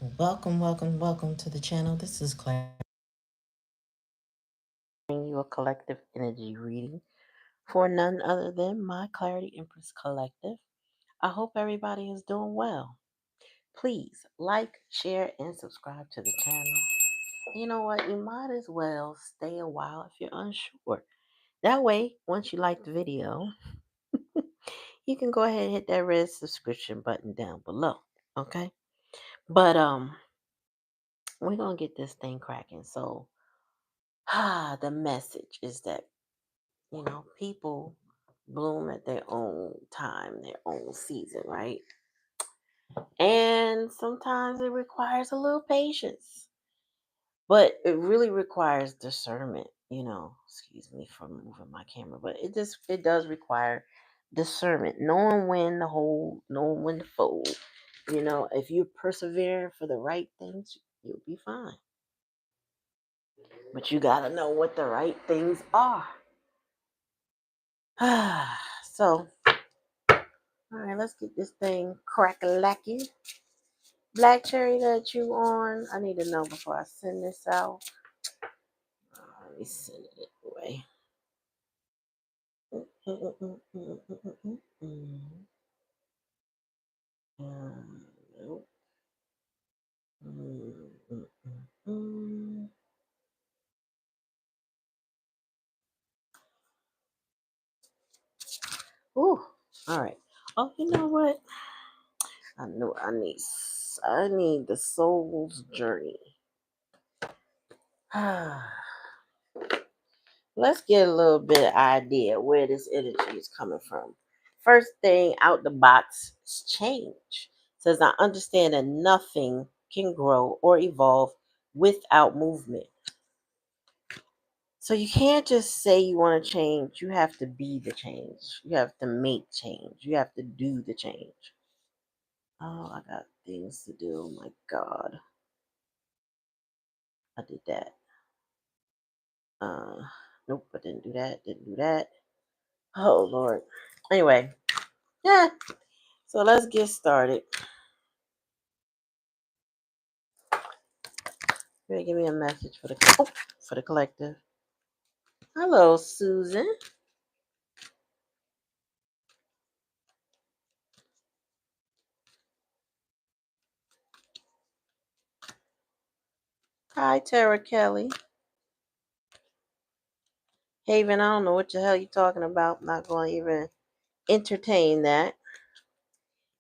Welcome to the channel. This is Claire. Bring you a collective energy reading for none other than my Clarityempress collective. I hope everybody is doing well. Please like, share, and subscribe to the channel. You know what? You might as well stay a while if you're unsure. That way, once you like the video, you can go ahead and hit that red subscription button down below. Okay? But we're gonna get this thing cracking. So the message is that people bloom at their own time, their own season, right? And sometimes it requires a little patience, but it really requires discernment. Excuse me for moving my camera, but it does require discernment, knowing when to hold, knowing when to fold. If you persevere for the right things, you'll be fine. But you gotta know what the right things are. So, all right, let's get this thing crack-a-lacking. Black cherry that you on, I need to know before I send this out. Let me send it away. Nope. Ooh, all right. Oh, you know what? I know I need the soul's journey. Let's get a little bit of idea where this energy is coming from. First thing out the box is change. Says I understand that nothing can grow or evolve without movement. So you can't just say you want to change. You have to be the change. You have to make change. You have to do the change. Oh, I got things to do. Oh my God. I did that. Uh, nope, I didn't do that. Didn't do that. Oh Lord. Anyway, yeah. So let's get started. Ready, give me a message for the collective. Hello, Susan. Hi, Tara Kelly. Haven, I don't know what the hell you're talking about. I'm not going to even entertain that.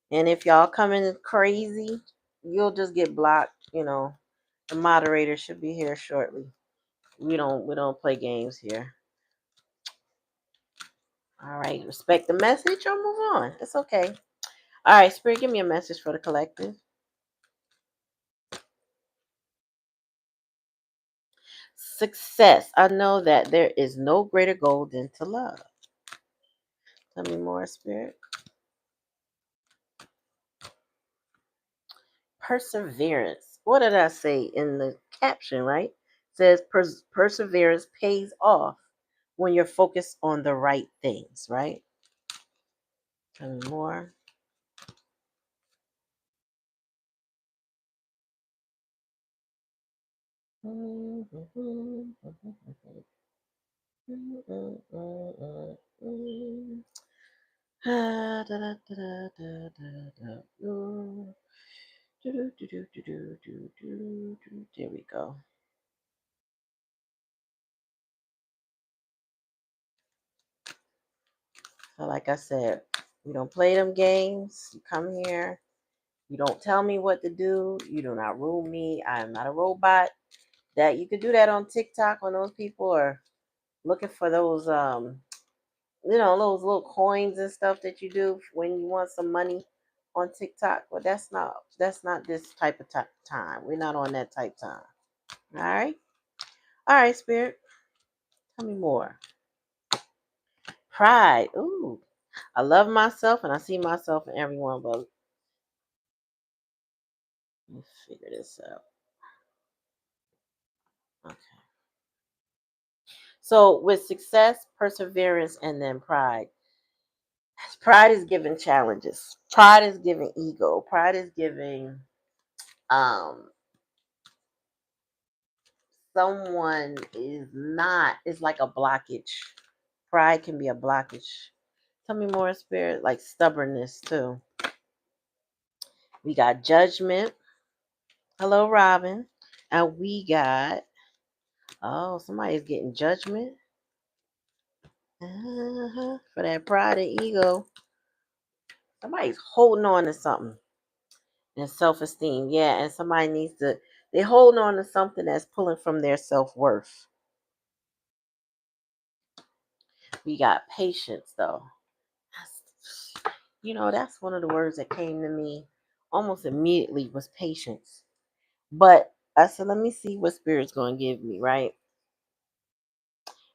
And if y'all coming crazy, you'll just get blocked. The moderator should be here shortly. We don't play games here. All right, respect the message or move on. It's okay. All right, Spirit, give me a message for the collective. Success. I know that there is no greater goal than to love. Tell me more, Spirit. Perseverance. What did I say in the caption, right? It says perseverance pays off when you're focused on the right things, right? Tell me more. There we go. So like I said, we don't play them games. You come here. You don't tell me what to do. You do not rule me. I am not a robot. That you could do that on TikTok when those people are looking for those those little coins and stuff that you do when you want some money on TikTok. Well, that's not this type of time. We're not on that type time. All right. All right, Spirit. Tell me more. Pride. Ooh. I love myself and I see myself in everyone, but let me figure this out. Okay. So with success, perseverance, and then pride. Pride is giving challenges. Pride is giving ego. Pride is giving Um, someone is not, it's like a blockage. Pride can be a blockage. Tell me more, spirit, like stubbornness too. We got judgment. Hello, Robin. And we got, oh, somebody's getting judgment. For that pride and ego. Somebody's holding on to something. And self-esteem. Yeah, and somebody needs to, they holding on to something that's pulling from their self-worth. We got patience though. That's one of the words that came to me almost immediately was patience. But I said, let me see what spirit's going to give me, right?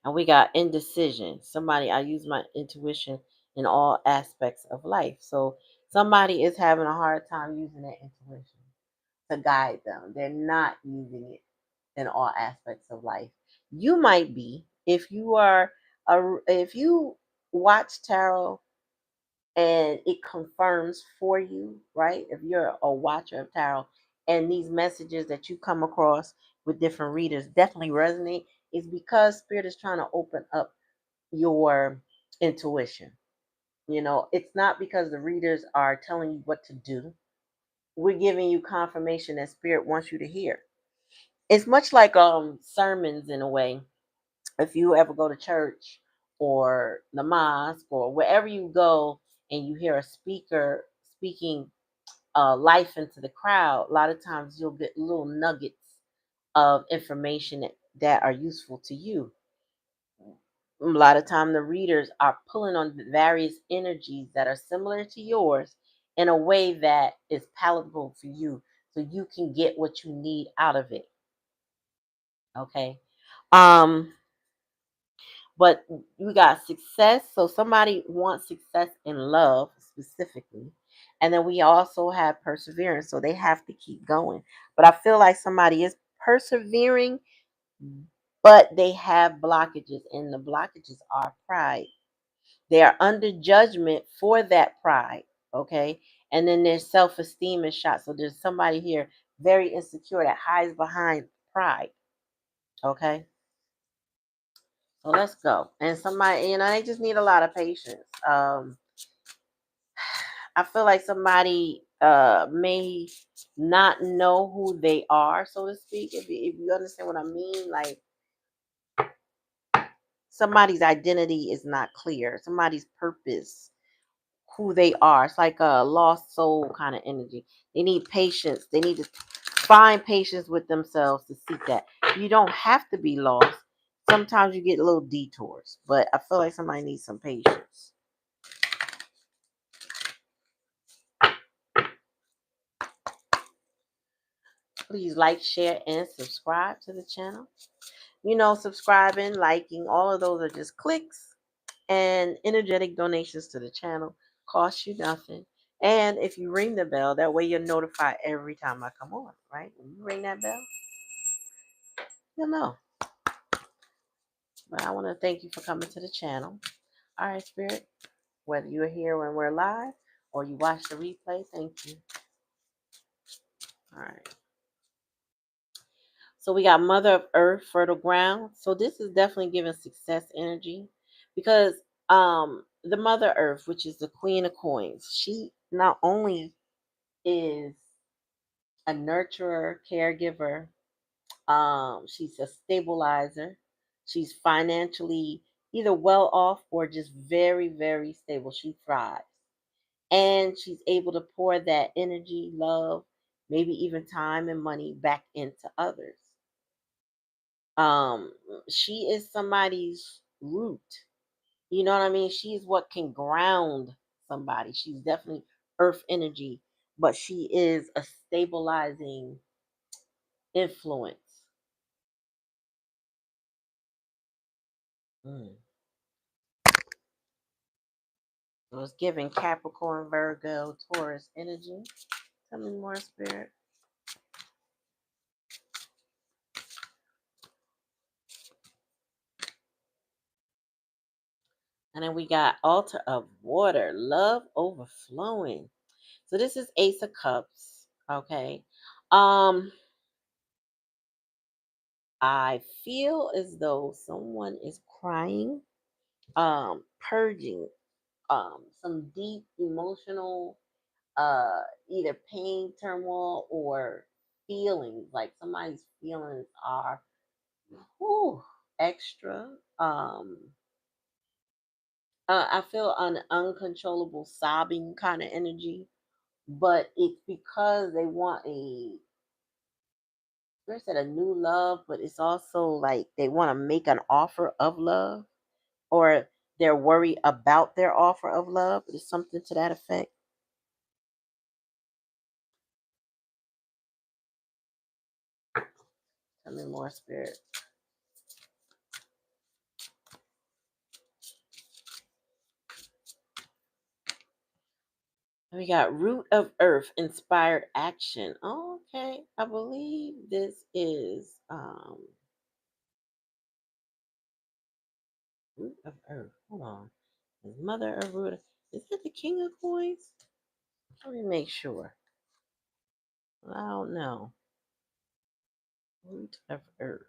And we got indecision. Somebody, I use my intuition in all aspects of life. So somebody is having a hard time using that intuition to guide them. They're not using it in all aspects of life. You might be, if you are if you watch tarot and it confirms for you, right? If you're a watcher of tarot and these messages that you come across with different readers definitely resonate, is because spirit is trying to open up your intuition. It's not because the readers are telling you what to do. We're giving you confirmation that spirit wants you to hear. It's much like sermons in a way. If you ever go to church or the mosque or wherever you go and you hear a speaker speaking life into the crowd, a lot of times you'll get little nuggets of information that are useful to you. A lot of time the readers are pulling on various energies that are similar to yours in a way that is palatable for you so you can get what you need out of it. Okay. Um but we got success. So somebody wants success in love specifically. And then we also have perseverance. So they have to keep going. But I feel like somebody is persevering, but they have blockages. And the blockages are pride. They are under judgment for that pride. Okay. And then their self esteem is shot. So there's somebody here very insecure that hides behind pride. Okay. So let's go. And somebody, they just need a lot of patience. I feel like somebody may not know who they are, so to speak. If you understand what I mean, like somebody's identity is not clear. Somebody's purpose, who they are. It's like a lost soul kind of energy. They need patience. They need to find patience with themselves to seek that. You don't have to be lost. Sometimes you get little detours, but I feel like somebody needs some patience. Please like, share, and subscribe to the channel. Subscribing, liking, all of those are just clicks and energetic donations to the channel. Cost you nothing. And if you ring the bell, that way you're notified every time I come on, right? When you ring that bell, you'll know. But I want to thank you for coming to the channel. All right, Spirit. Whether you're here when we're live or you watch the replay, thank you. All right. So we got Mother of Earth, fertile ground. So this is definitely giving success energy because the Mother Earth, which is the Queen of Coins, she not only is a nurturer, caregiver, she's a stabilizer. She's financially either well off or just very, very stable. She thrives. And she's able to pour that energy, love, maybe even time and money back into others. um she is somebody's root. You know what I mean? She's what can ground somebody. She's definitely earth energy, but she is a stabilizing influence. Mm. So it's giving Capricorn, Virgo, Taurus energy. Tell me more, Spirit. And then we got Altar of Water, love overflowing. So this is Ace of Cups, okay? Um, I feel as though someone is crying, purging some deep emotional either pain, turmoil, or feelings. Like somebody's feelings are whew, extra. I feel an uncontrollable sobbing kind of energy, but it's because they want there's a new love, but it's also like they want to make an offer of love, or they're worried about their offer of love. It's something to that effect. Tell me more, spirit. We got root of earth, inspired action. Okay, I believe this is root of earth. Hold on. Is mother of root? Is that the king of coins? Let me make sure. I don't know. Root of earth.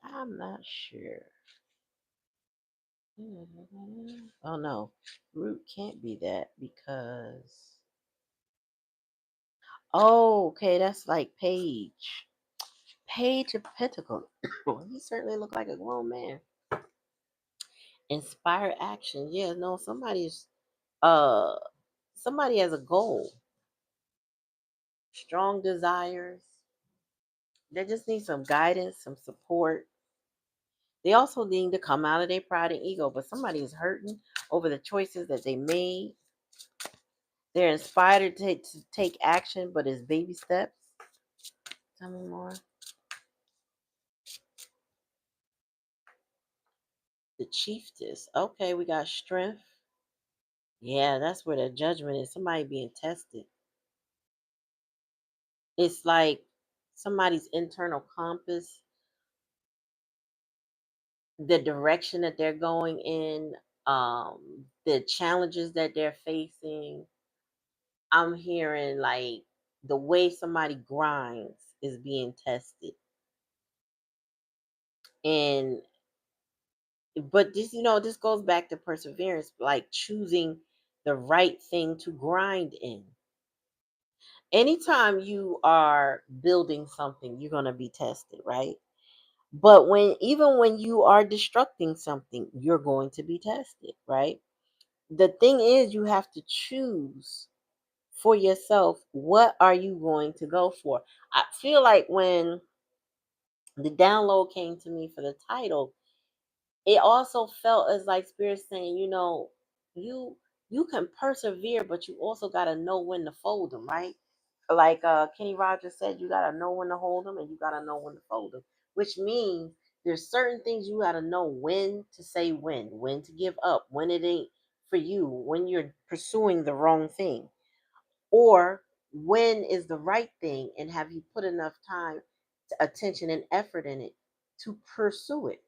I'm not sure. Oh no, root can't be that because. Oh, okay, that's like page. Page of Pentacles. Well, he certainly looked like a grown man. Inspire action. Yeah, no, uh somebody has a goal, strong desires. They just need some guidance, some support. They also need to come out of their pride and ego, but somebody is hurting over the choices that they made. They're inspired to take action, but it's baby steps. Tell me more. The chiefess. Okay, we got strength. Yeah, that's where the judgment is. Somebody being tested. It's like somebody's internal compass, the direction that they're going in, the challenges that they're facing. I'm hearing like the way somebody grinds is being tested. And but this goes back to perseverance, like choosing the right thing to grind in. Anytime you are building something, you're going to be tested, right? But even when you are destructing something, you're going to be tested, right? The thing is, you have to choose for yourself, what are you going to go for? I feel like when the download came to me for the title, it also felt as like spirit saying, you you can persevere, but you also got to know when to fold them, right? Like Kenny Rogers said, you got to know when to hold them and you got to know when to fold them, which means there's certain things you got to know when to say when to give up, when it ain't for you, when you're pursuing the wrong thing, or when is the right thing, and have you put enough time, attention, and effort in it to pursue it.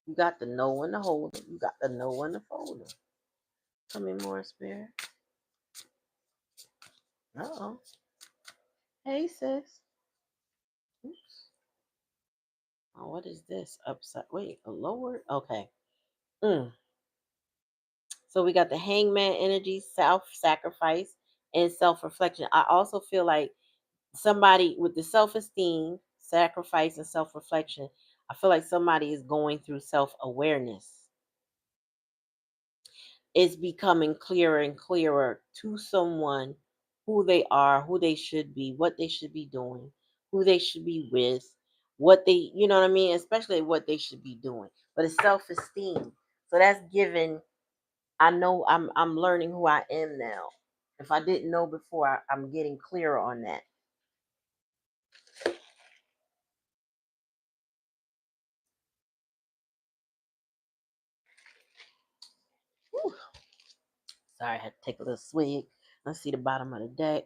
You got to know when to hold it. You got to know when to fold it. Tell me more, spirit. Uh-oh. Hey, sis. Oops. Oh, what is this? Upside. Wait, a lower? Okay. Mm. So we got the hangman energy, self-sacrifice, and self-reflection. I also feel like somebody with the self-esteem, sacrifice, and self-reflection, I feel like somebody is going through self-awareness. It's becoming clearer and clearer to someone who they are, who they should be, what they should be doing, who they should be with, what they, you know what I mean, especially what they should be doing. But it's self-esteem. So that's given. I know I'm learning who I am now. If I didn't know before, I'm getting clearer on that. Whew. Sorry, I had to take a little swig. Let's see the bottom of the deck.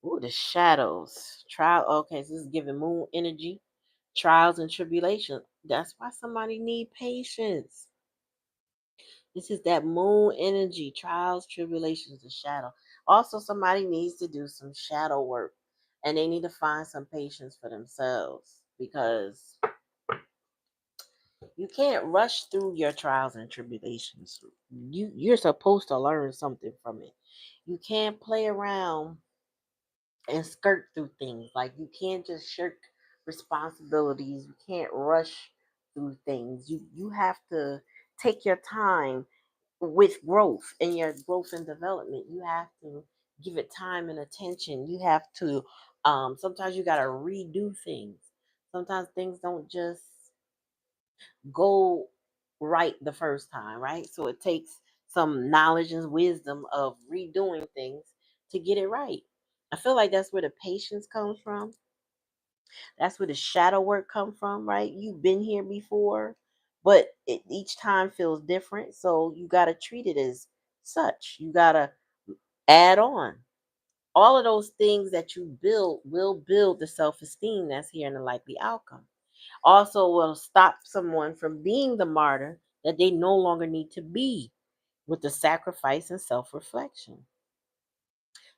Ooh, the shadows. Trial. Okay, so this is giving moon energy. Trials and tribulations. That's why somebody need patience. This is that moon energy, trials, tribulations, the shadow. Also, somebody needs to do some shadow work and they need to find some patience for themselves because you can't rush through your trials and tribulations. You're supposed to learn something from it. You can't play around and skirt through things. Like you can't just shirk responsibilities. You can't rush through things. You have to take your time with growth and your growth and development. You have to give it time and attention. You have to sometimes you gotta redo things. Sometimes things don't just go right the first time, right? So it takes some knowledge and wisdom of redoing things to get it right. I feel like that's where the patience comes from. That's where the shadow work comes from, right? You've been here before, but each time feels different. So you got to treat it as such. You got to add on. All of those things that you build will build the self esteem that's here in the likely outcome. Also, will stop someone from being the martyr that they no longer need to be with the sacrifice and self reflection.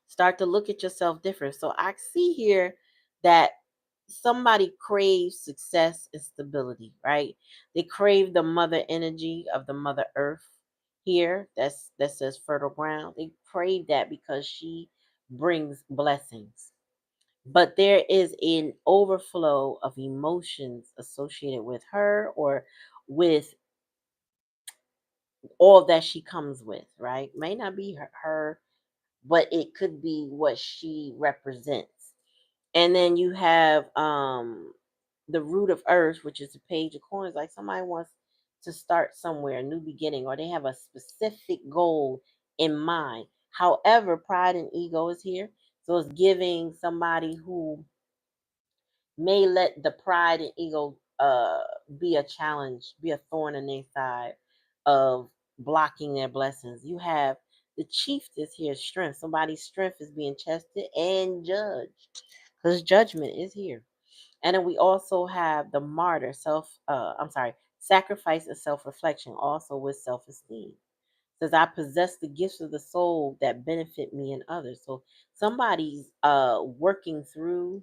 Start to look at yourself different. So I see here that somebody craves success and stability, right? They crave the mother energy of the mother earth here. That says fertile ground. They crave that because she brings blessings. But there is an overflow of emotions associated with her or with all that she comes with, right? May not be her, but it could be what she represents. And then you have the root of earth, which is a page of coins. Like somebody wants to start somewhere, a new beginning, or they have a specific goal in mind. However, pride and ego is here. So it's giving somebody who may let the pride and ego be a challenge, be a thorn in their side of blocking their blessings. You have the chief is here, strength. Somebody's strength is being tested and judged because judgment is here. And then we also have the martyr, sacrifice and self-reflection, also with self-esteem. Says I possess the gifts of the soul that benefit me and others. So somebody's working through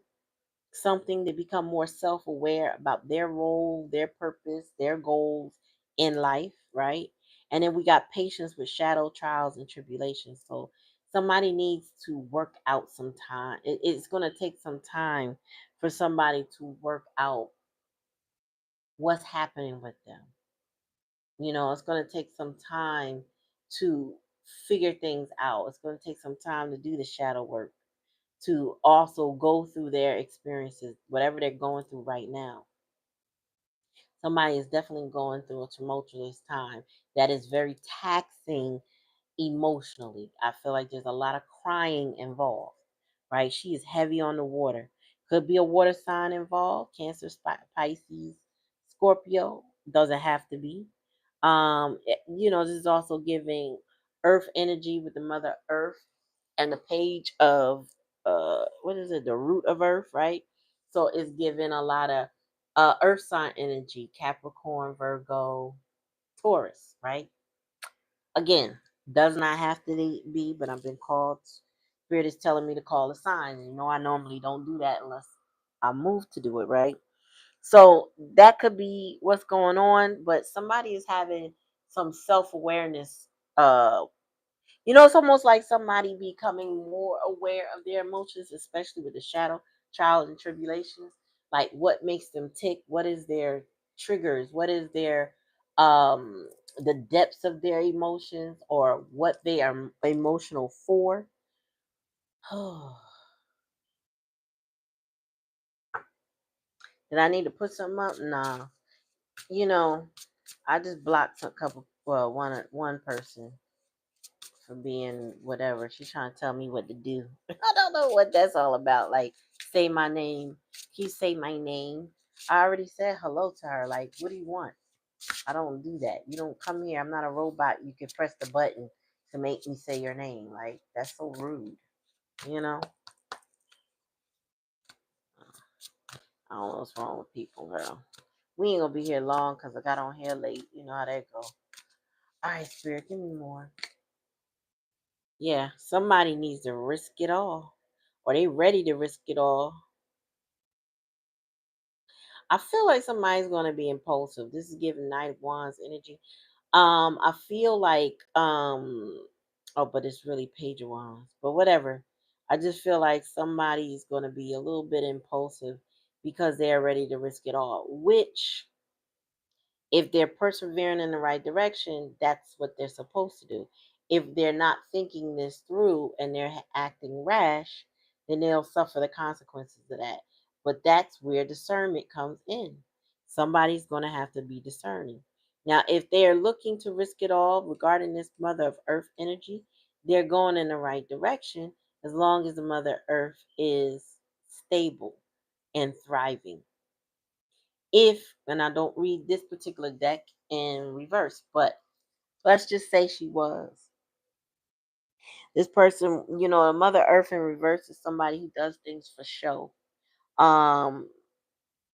something to become more self-aware about their role, their purpose, their goals in life, right? And then we got patience with shadow trials and tribulations. So somebody needs to work out some time. It's going to take some time for somebody to work out what's happening with them. It's going to take some time to figure things out. It's going to take some time to do the shadow work, to also go through their experiences, whatever they're going through right now. Somebody is definitely going through a tumultuous time that is very taxing emotionally. I feel like there's a lot of crying involved, right? She is heavy on the water. Could be a water sign involved, Cancer, Pisces, Scorpio. Doesn't have to be. This is also giving earth energy with the mother earth and the page of what is it, the root of earth, right? So it's giving a lot of earth sign energy, Capricorn, Virgo, Taurus, right? Again, does not have to be, but I've been called. Spirit is telling me to call a sign. I normally don't do that unless I move to do it, right? So that could be what's going on, but somebody is having some self awareness. It's almost like somebody becoming more aware of their emotions, especially with the shadow, trials, and tribulations. Like what makes them tick? What is their triggers? What is their the depths of their emotions or what they are emotional for? Did I need to put something up? Nah. You know, I just blocked a couple. Well, one person for being whatever. She's trying to tell me what to do. I don't know what that's all about. Like, say my name. Can you say my name? I already said hello to her. Like, what do you want? I don't do that. You don't come here. I'm not a robot. You can press the button to make me say your name. Like, that's so rude. You know? I don't know what's wrong with people, girl. We ain't gonna be here long because I got on here late. You know how that go. All right, Spirit, give me more. Yeah, somebody needs to risk it all. Or they ready to risk it all. I feel like somebody's gonna be impulsive. This is giving Knight of Wands energy. I feel like oh, but it's really Page of Wands. But whatever. I just feel like somebody's gonna be a little bit impulsive because they're ready to risk it all. Which, if they're persevering in the right direction, that's what they're supposed to do. If they're not thinking this through and they're acting rash, then they'll suffer the consequences of that. But that's where discernment comes in. Somebody's going to have to be discerning. Now, if they're looking to risk it all regarding this Mother of Earth energy, they're going in the right direction as long as the Mother Earth is stable and thriving. If, and I don't read this particular deck in reverse, but let's just say she was. This person, a Mother Earth in reverse is somebody who does things for show. Um,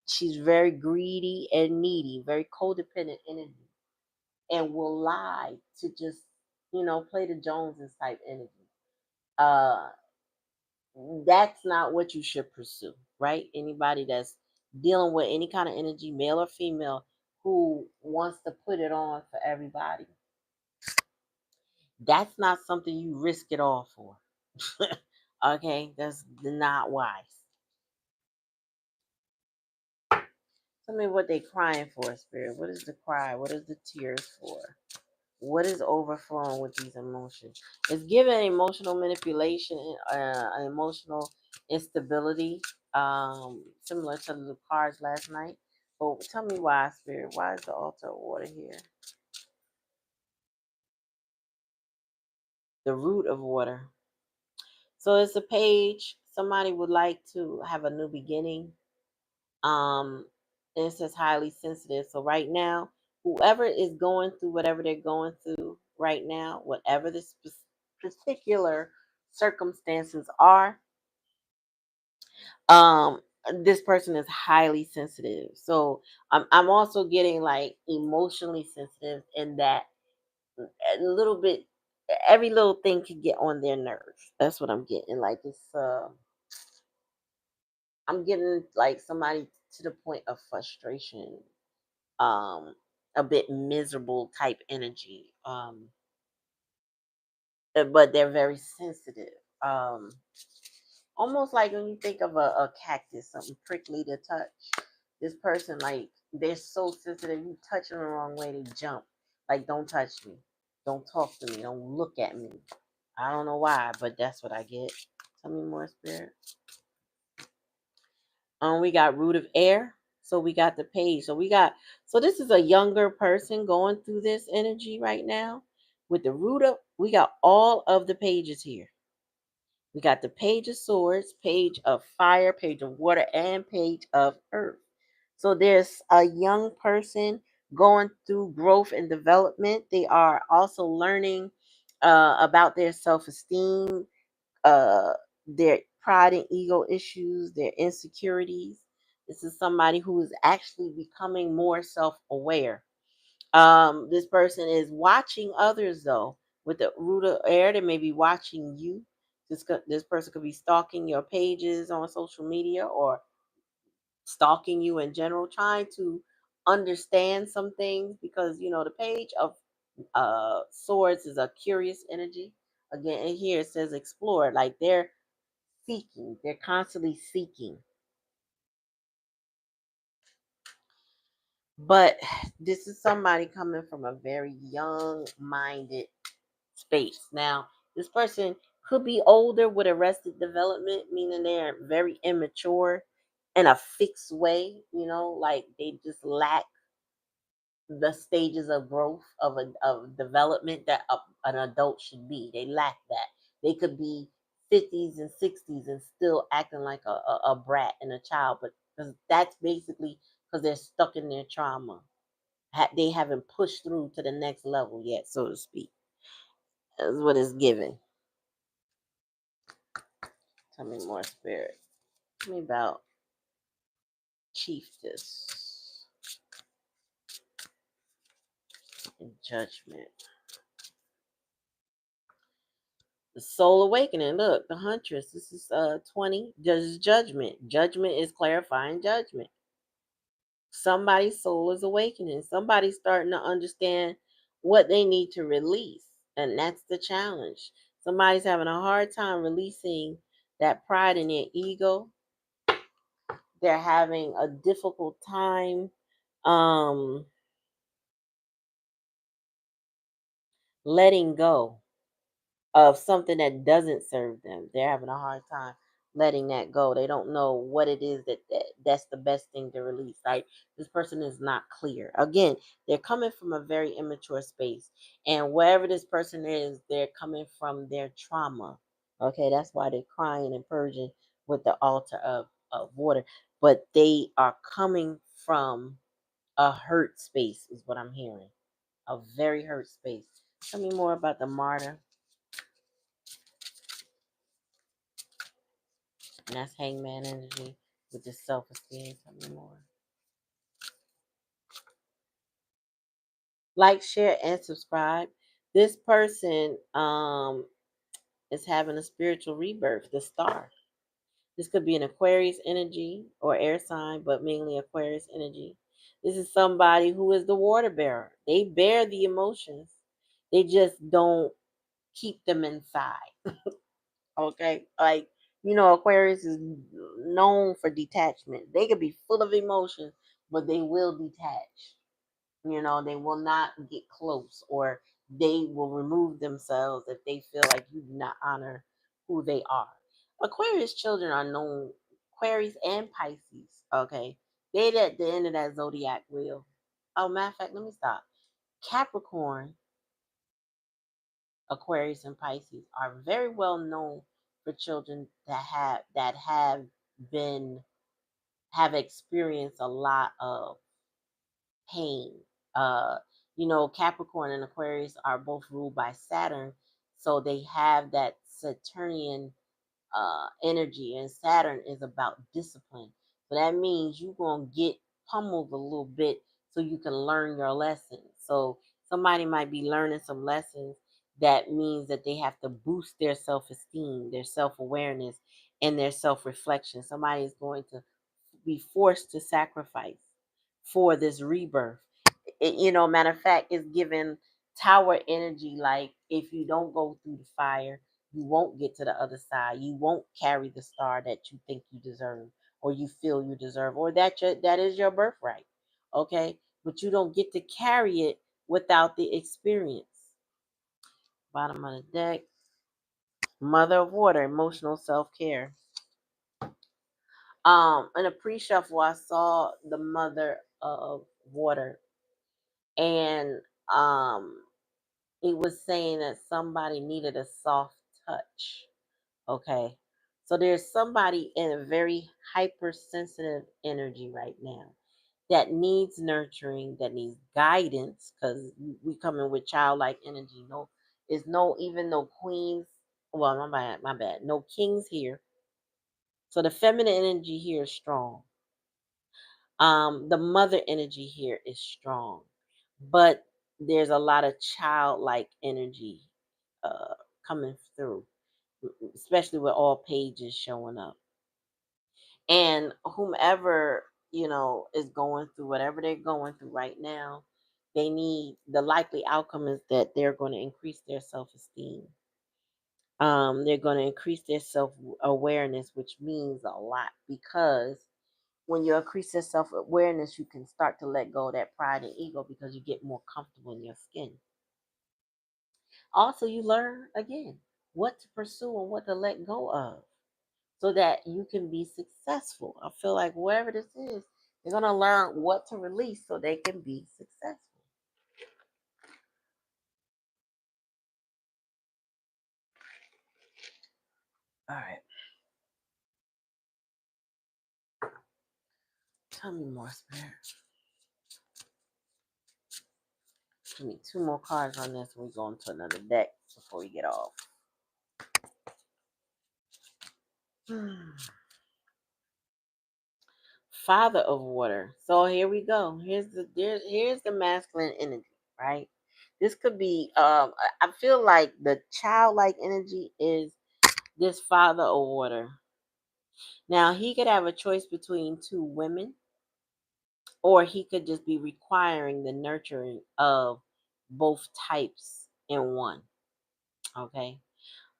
she's very greedy and needy, very codependent energy, and will lie to just, play the Joneses type energy. Uh, that's not what you should pursue, right? Anybody that's dealing with any kind of energy, male or female, who wants to put it on for everybody, that's not something you risk it all for. Okay, that's not wise. Tell me what they crying for, Spirit. What is the cry? What is the tears for? What is overflowing with these emotions? It's giving emotional manipulation, emotional instability, similar to the cards last night. But tell me why, Spirit. Why is the altar of water here? The root of water. So it's a page. Somebody would like to have a new beginning. And it says highly sensitive. So right now, whoever is going through whatever they're going through right now, whatever the particular circumstances are, um, this person is highly sensitive. So I'm also getting like emotionally sensitive in that a little bit, every little thing could get on their nerves. That's what I'm getting. Like I'm getting like somebody to the point of frustration, um a bit miserable type energy, but they're very sensitive, almost like when you think of a cactus, something prickly to touch. This person, like, they're so sensitive, you touch them the wrong way, they jump. Like, don't touch me, don't talk to me, don't look at me. I don't know why, but that's what I get. Tell me more, Spirit. We got root of air. So we got the page. So this is a younger person going through this energy right now. With the root of, we got all of the pages here. We got the page of swords, page of fire, page of water, and page of earth. So there's a young person going through growth and development. They are also learning about their self-esteem, uh, their pride and ego issues, their insecurities. This is somebody who is actually becoming more self-aware. This person is watching others though. With the root of air, they may be watching you. This person could be stalking your pages on social media or stalking you in general, trying to understand some things because the page of swords is a curious energy. Again, and here it says explore, like they're seeking. They're constantly seeking. But this is somebody coming from a very young minded space. Now, this person could be older with arrested development, meaning they're very immature in a fixed way, like they just lack the stages of growth of development that an adult should be. They lack that. They could be 50s and 60s and still acting like a brat and a child, but because that's basically because they're stuck in their trauma. They haven't pushed through to the next level yet, so to speak. That's what it's given. Tell me more, Spirit. Tell me about Chiefess and Judgment. Soul awakening. Look, the Huntress. This is 20. Judgment. Judgment is clarifying judgment. Somebody's soul is awakening. Somebody's starting to understand what they need to release. And that's the challenge. Somebody's having a hard time releasing that pride in their ego. They're having a difficult time um, letting go of something that doesn't serve them. They're having a hard time letting that go. They don't know what it is that's the best thing to release. Like, this person is not clear. Again, they're coming from a very immature space. And wherever this person is, they're coming from their trauma. Okay, that's why they're crying and purging with the altar of water. But they are coming from a hurt space, is what I'm hearing. A very hurt space. Tell me more about the martyr. And that's hangman energy with the self-esteem. Tell me more. Like, share, and subscribe. This person is having a spiritual rebirth, the star. This could be an Aquarius energy or air sign, but mainly Aquarius energy. This is somebody who is the water bearer. They bear the emotions. They just don't keep them inside. Okay? Like, Aquarius is known for detachment. They could be full of emotions, but they will detach. They will not get close, or they will remove themselves if they feel like you do not honor who they are. Aquarius children are known, Aquarius and Pisces, okay? They at the end of that zodiac wheel. Oh, matter of fact, let me stop. Capricorn, Aquarius, and Pisces are very well known for children that been have experienced a lot of pain. Uh, Capricorn and Aquarius are both ruled by Saturn, so they have that Saturnian energy, and Saturn is about discipline. So that means you're gonna get pummeled a little bit so you can learn your lessons. So somebody might be learning some lessons that means that they have to boost their self-esteem, their self-awareness, and their self-reflection. Somebody is going to be forced to sacrifice for this rebirth. Matter of fact, it's given tower energy. Like, if you don't go through the fire, you won't get to the other side. You won't carry the star that you think you deserve, or you feel you deserve, or that is your birthright. Okay, but you don't get to carry it without the experience. Bottom of the deck. Mother of water, emotional self-care. In a pre-shuffle, I saw the mother of water, and it was saying that somebody needed a soft touch. Okay, so there's somebody in a very hypersensitive energy right now that needs nurturing, that needs guidance, because we come in with childlike energy. No, is no even no queens. Well, my bad. No kings here. So the feminine energy here is strong. The mother energy here is strong, but there's a lot of childlike energy uh, coming through, especially with all pages showing up. And whomever, is going through whatever they're going through right now, they need, the likely outcome is that they're going to increase their self-esteem. They're going to increase their self-awareness, which means a lot, because when you increase your self-awareness, you can start to let go of that pride and ego, because you get more comfortable in your skin. Also, you learn again what to pursue and what to let go of, so that you can be successful. I feel like whatever this is, they're going to learn what to release so they can be successful. All right. Tell me more, Spirit. Give me two more cards on this, and we go into another deck before we get off. Father of water. So here we go. Here's the masculine energy, right? This could be I feel like the childlike energy is this father of water. Now he could have a choice between two women, or he could just be requiring the nurturing of both types in one. Okay.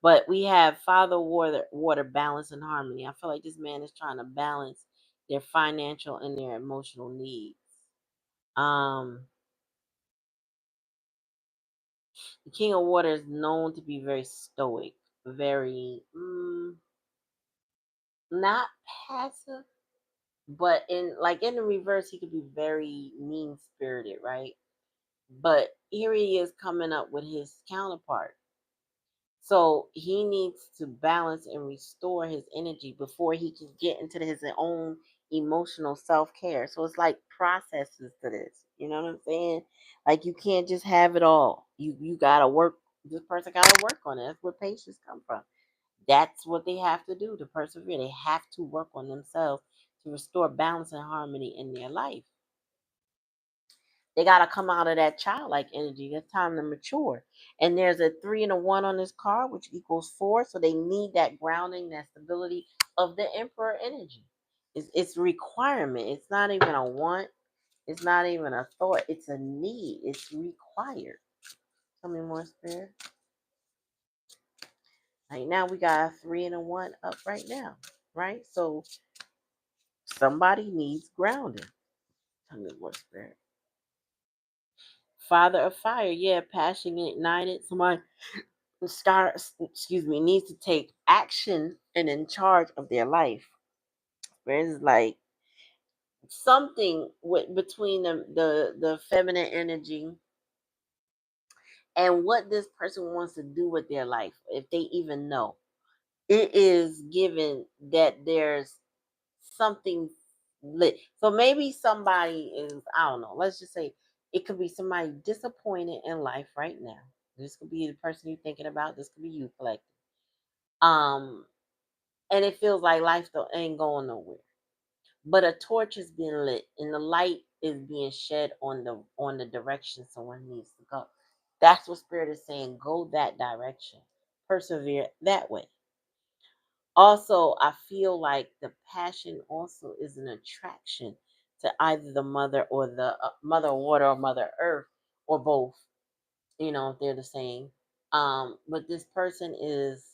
But we have father water balance and harmony. I feel like this man is trying to balance their financial and their emotional needs. Um, the king of water is known to be very stoic, very not passive, but in the reverse, he could be very mean spirited, right? But here he is coming up with his counterpart. So he needs to balance and restore his energy before he can get into his own emotional self care. So it's like processes to this. You know what I'm saying? Like you can't just have it all. You gotta work. This person gotta work on it. That's where patience come from. That's what they have to do to persevere. They have to work on themselves to restore balance and harmony in their life. They got to come out of that childlike energy. It's time to mature. And there's a 3 and a 1 on this card, which equals 4. So they need that grounding, that stability of the emperor energy. It's a requirement. It's not even a want. It's not even a thought. It's a need. It's required. Tell me more, Spirit. Right now we got a 3 and a 1 up right now. Right? So somebody needs grounding. Tell me more, Spirit. Father of fire, yeah, passion ignited. Somebody needs to take action and in charge of their life. Whereas like something between the feminine energy and what this person wants to do with their life, if they even know. It is given that there's something lit. So maybe somebody is, I don't know, let's just say it could be somebody disappointed in life right now. This could be the person you're thinking about. This could be you, collective. Um, and it feels like life ain't going nowhere. But a torch is being lit, and the light is being shed on the direction someone needs to go. That's what Spirit is saying. Go that direction. Persevere that way. Also, I feel like the passion also is an attraction to either the mother or the mother water or mother earth or both. You know, if they're the same. But this person is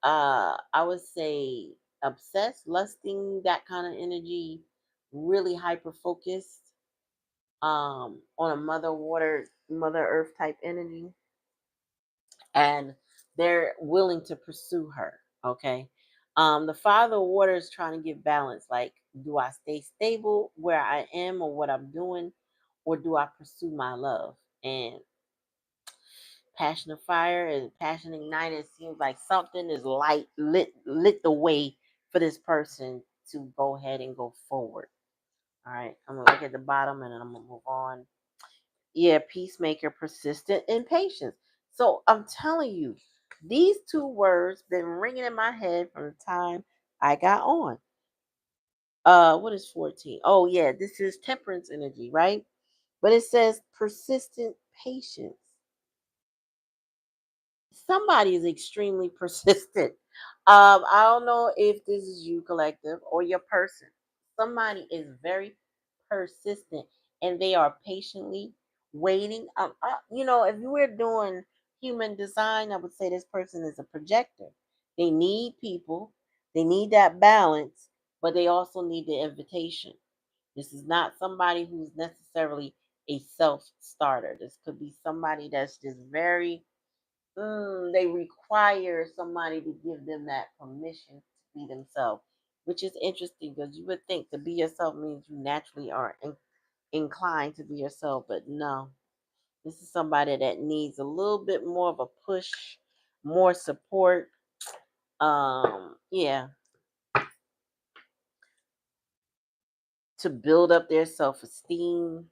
I would say obsessed, lusting, that kind of energy, really hyper focused on a mother water, mother earth type energy, and they're willing to pursue her. Okay. The father of water is trying to get balance. Like, do I stay stable where I am or what I'm doing, or do I pursue my love? And passion of fire and passion ignited. It seems like something is lit the way for this person to go ahead and go forward. All right, I'm gonna look at the bottom and then I'm gonna move on. Yeah, peacemaker, persistent, and patience. So I'm telling you, these two words been ringing in my head from the time I got on. What is 14? Oh yeah, this is temperance energy, right? But it says persistent patience. Somebody is extremely persistent. I don't know if this is you, collective, or your person. Somebody is very persistent, and they are patiently waiting. If you were doing human design, I would say this person is a projector. They need people, they need that balance, but they also need the invitation. This is not somebody who's necessarily a self starter. This could be somebody that's just very they require somebody to give them that permission to be themselves, which is interesting because you would think to be yourself means you naturally are inclined to be yourself, but no. This is somebody that needs a little bit more of a push, more support. Yeah, to build up their self esteem,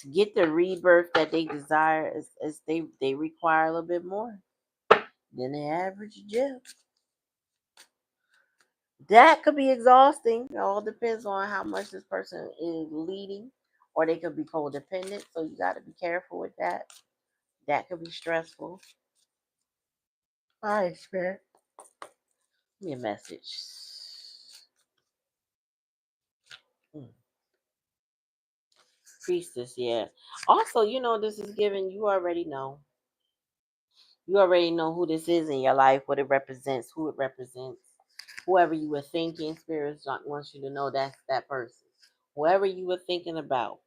to get the rebirth that they desire, as they require a little bit more than the average Jeff. That could be exhausting. It all depends on how much this person is leading, or they could be codependent. So you got to be careful with that. That could be stressful. All right, Spirit. Give me a message. Hmm. Priestess, yeah. Also, this is given. You already know. You already know who this is in your life, what it represents, who it represents. Whoever you were thinking, Spirit wants you to know that's that person. Whoever you were thinking about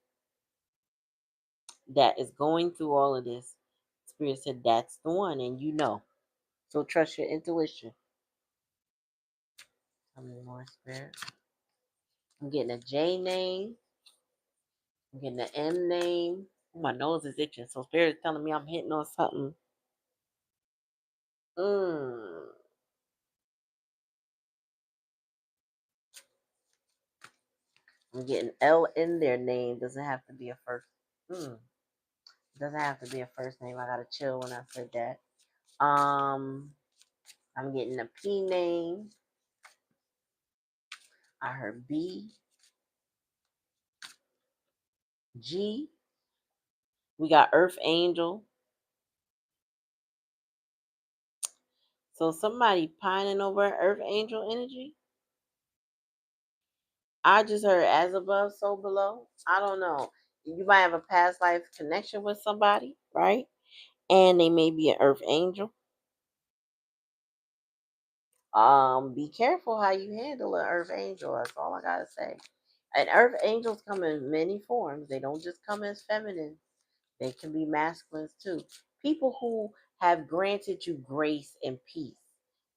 that is going through all of this, Spirit said that's the one, and you know. So trust your intuition. Tell me more, Spirit. I'm getting a J name. I'm getting an M name. Oh, my nose is itching. So Spirit is telling me I'm hitting on something. Mm. I'm getting L in their name. Doesn't have to be a first. Mm. Doesn't have to be a first name. I gotta chill when I said that. I'm getting a P name. I heard B, G. We got Earth Angel. So somebody pining over Earth Angel energy. I just heard as above, so below. I don't know. You might have a past life connection with somebody, right? And they may be an Earth Angel. Be careful how you handle an Earth Angel. That's all I gotta say. And Earth Angels come in many forms. They don't just come as feminine. They can be masculines too. People who have granted you grace and peace.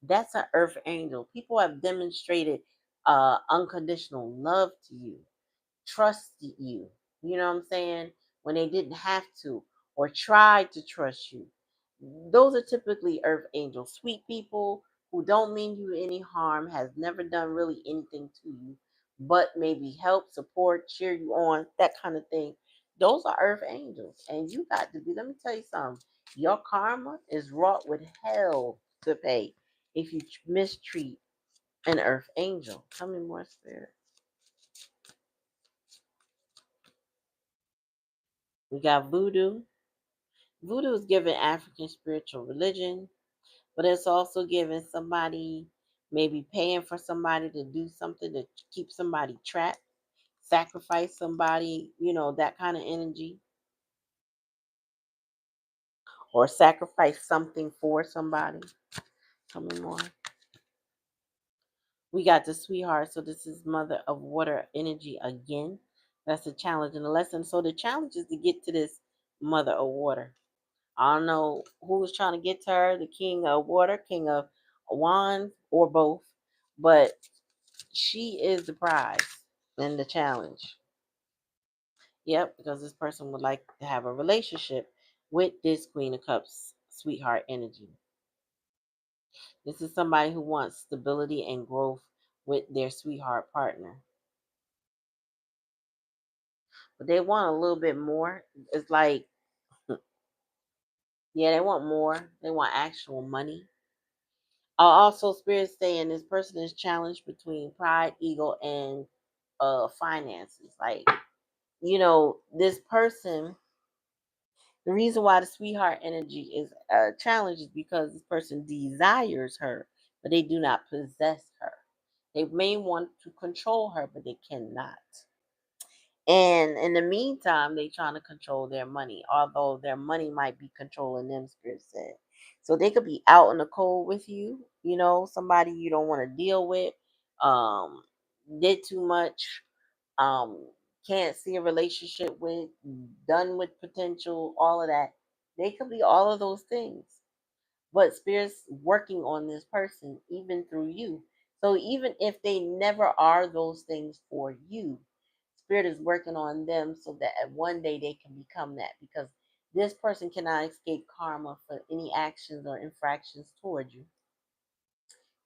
That's an earth angel. People have demonstrated unconditional love to you, trusted you. You know what I'm saying? When they didn't have to, or tried to trust you. Those are typically earth angels. Sweet people who don't mean you any harm, has never done really anything to you, but maybe help, support, cheer you on, that kind of thing. Those are earth angels. And you got to be, let me tell you something. Your karma is wrought with hell to pay if you mistreat an earth angel. Tell me more, Spirit. We got voodoo. Voodoo is given African spiritual religion, but it's also giving somebody, maybe paying for somebody to do something to keep somebody trapped, sacrifice somebody, that kind of energy, or sacrifice something for somebody. Tell me more. We got the sweetheart, so this is mother of water energy again. That's a challenge and a lesson. So the challenge is to get to this mother of water. I don't know who was trying to get to her, the king of water, king of wands, or both, but she is the prize and the challenge. Yep, because this person would like to have a relationship with this Queen of Cups sweetheart energy. This is somebody who wants stability and growth with their sweetheart partner. But they want a little bit more. It's like, yeah, they want more. They want actual money. Also, Spirit saying this person is challenged between pride, ego, and finances. Like, this person, the reason why the sweetheart energy is a challenge is because this person desires her, but they do not possess her. They may want to control her, but they cannot. And in the meantime, they trying to control their money, although their money might be controlling them, Spirit said. So they could be out in the cold with you, somebody you don't want to deal with, um, did too much, um, can't see a relationship with, done with potential, all of that. They could be all of those things. But Spirit's working on this person even through you. So even if they never are those things for you, Spirit is working on them so that one day they can become that, because this person cannot escape karma for any actions or infractions toward you.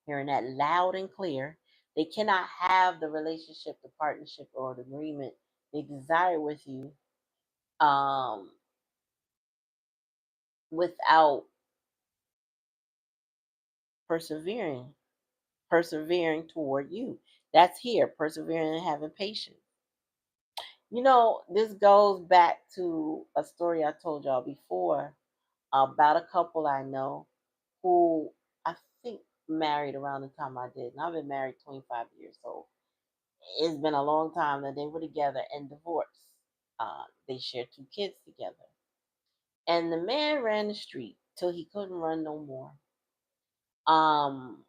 Hearing that loud and clear. They cannot have the relationship, the partnership, or the agreement they desire with you um, without persevering. persevering toward you. That's here, persevering and having patience. You know, this goes back to a story I told y'all before about a couple I know who I think married around the time I did. And I've been married 25 years, so it's been a long time that they were together and divorced. They shared two kids together. And the man ran the street till he couldn't run no more. Um,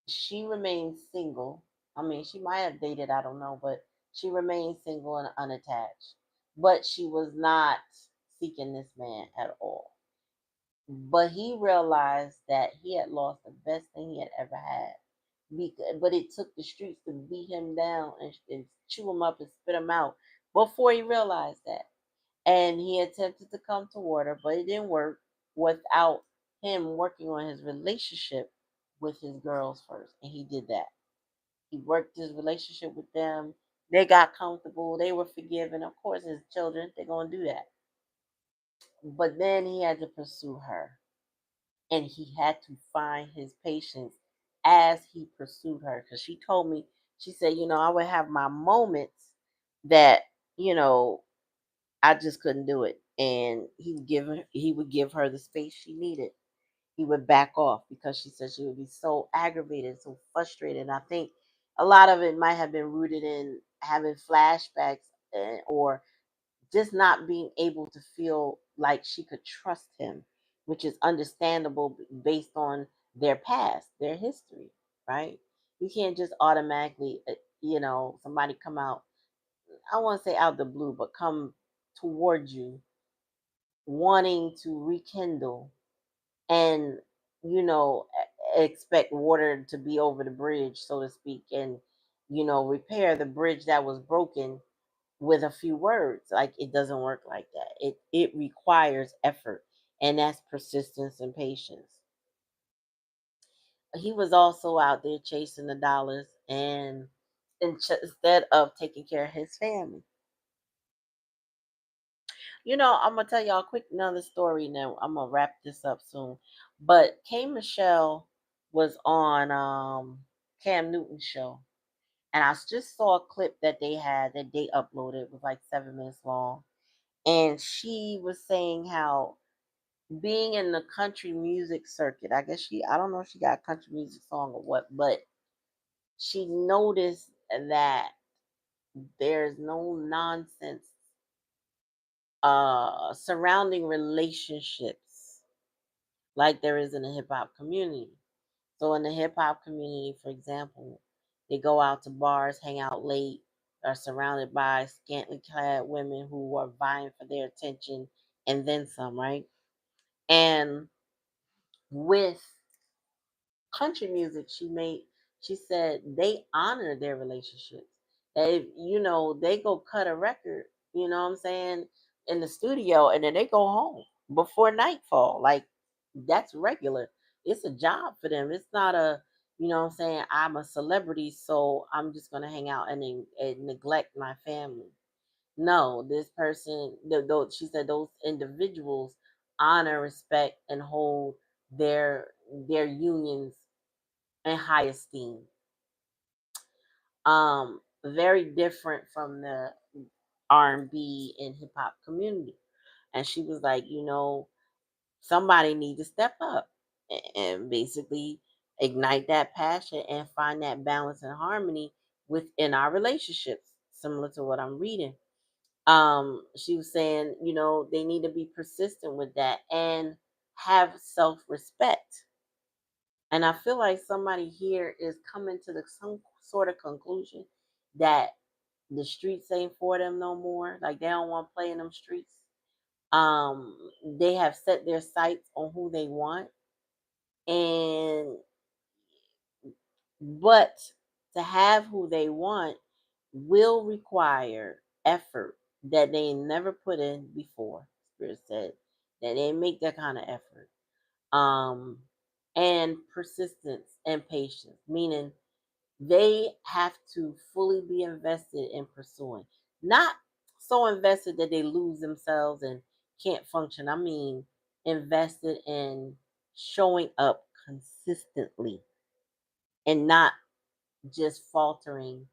she remained single. I mean, she might have dated, I don't know, but she remained single and unattached. But she was not seeking this man at all. But he realized that he had lost the best thing he had ever had. But it took the streets to beat him down and chew him up and spit him out before he realized that. And he attempted to come toward her, but it didn't work without him working on his relationship with his girls first. And he did that. He worked his relationship with them. They got comfortable. They were forgiven. Of course, his children, they're going to do that. But then he had to pursue her. And he had to find his patience as he pursued her. Because she told me, she said, I would have my moments that, you know, I just couldn't do it. And he would give her the space she needed. He would back off because she said she would be so aggravated, so frustrated. And I think a lot of it might have been rooted in having flashbacks or just not being able to feel like she could trust him, which is understandable based on their past, their history, right? You can't just automatically, somebody come out, I want to say out the blue, but come towards you wanting to rekindle and, expect water to be over the bridge, so to speak, and, repair the bridge that was broken with a few words. Like, it doesn't work like that. It requires effort, and that's persistence and patience. He was also out there chasing the dollars and instead of taking care of his family. I'm gonna tell y'all a quick another story. Now I'm gonna wrap this up soon. But K Michelle was on Cam Newton's show, and I just saw a clip that they had that they uploaded. It was like 7 minutes long, and she was saying how being in the country music circuit, I guess I don't know if she got a country music song or what, but she noticed that there's no nonsense surrounding relationships like there is in the hip hop community. So in the hip hop community, for example, they go out to bars, hang out late, are surrounded by scantily clad women who are vying for their attention and then some, right? And with country music, she said they honor their relationships. They go cut a record, you know what I'm saying, in the studio, and then they go home before nightfall. Like, that's regular. It's a job for them. It's not a, what I'm saying, I'm a celebrity, so I'm just gonna hang out and neglect my family. No, this person, she said, those individuals honor, respect, and hold their unions in high esteem. Very different from the R&B and hip hop community. And she was like, somebody need to step up and basically ignite that passion and find that balance and harmony within our relationships, similar to what I'm reading. She was saying, they need to be persistent with that and have self-respect. And I feel like somebody here is coming to some sort of conclusion that the streets ain't for them no more. Like, they don't want to play in them streets. They have set their sights on who they want, and but to have who they want will require effort that they never put in before. Spirit said that they make that kind of effort. Um, and persistence and patience, meaning they have to fully be invested in pursuing, not so invested that they lose themselves and can't function. I mean, invested in showing up consistently and not just faltering,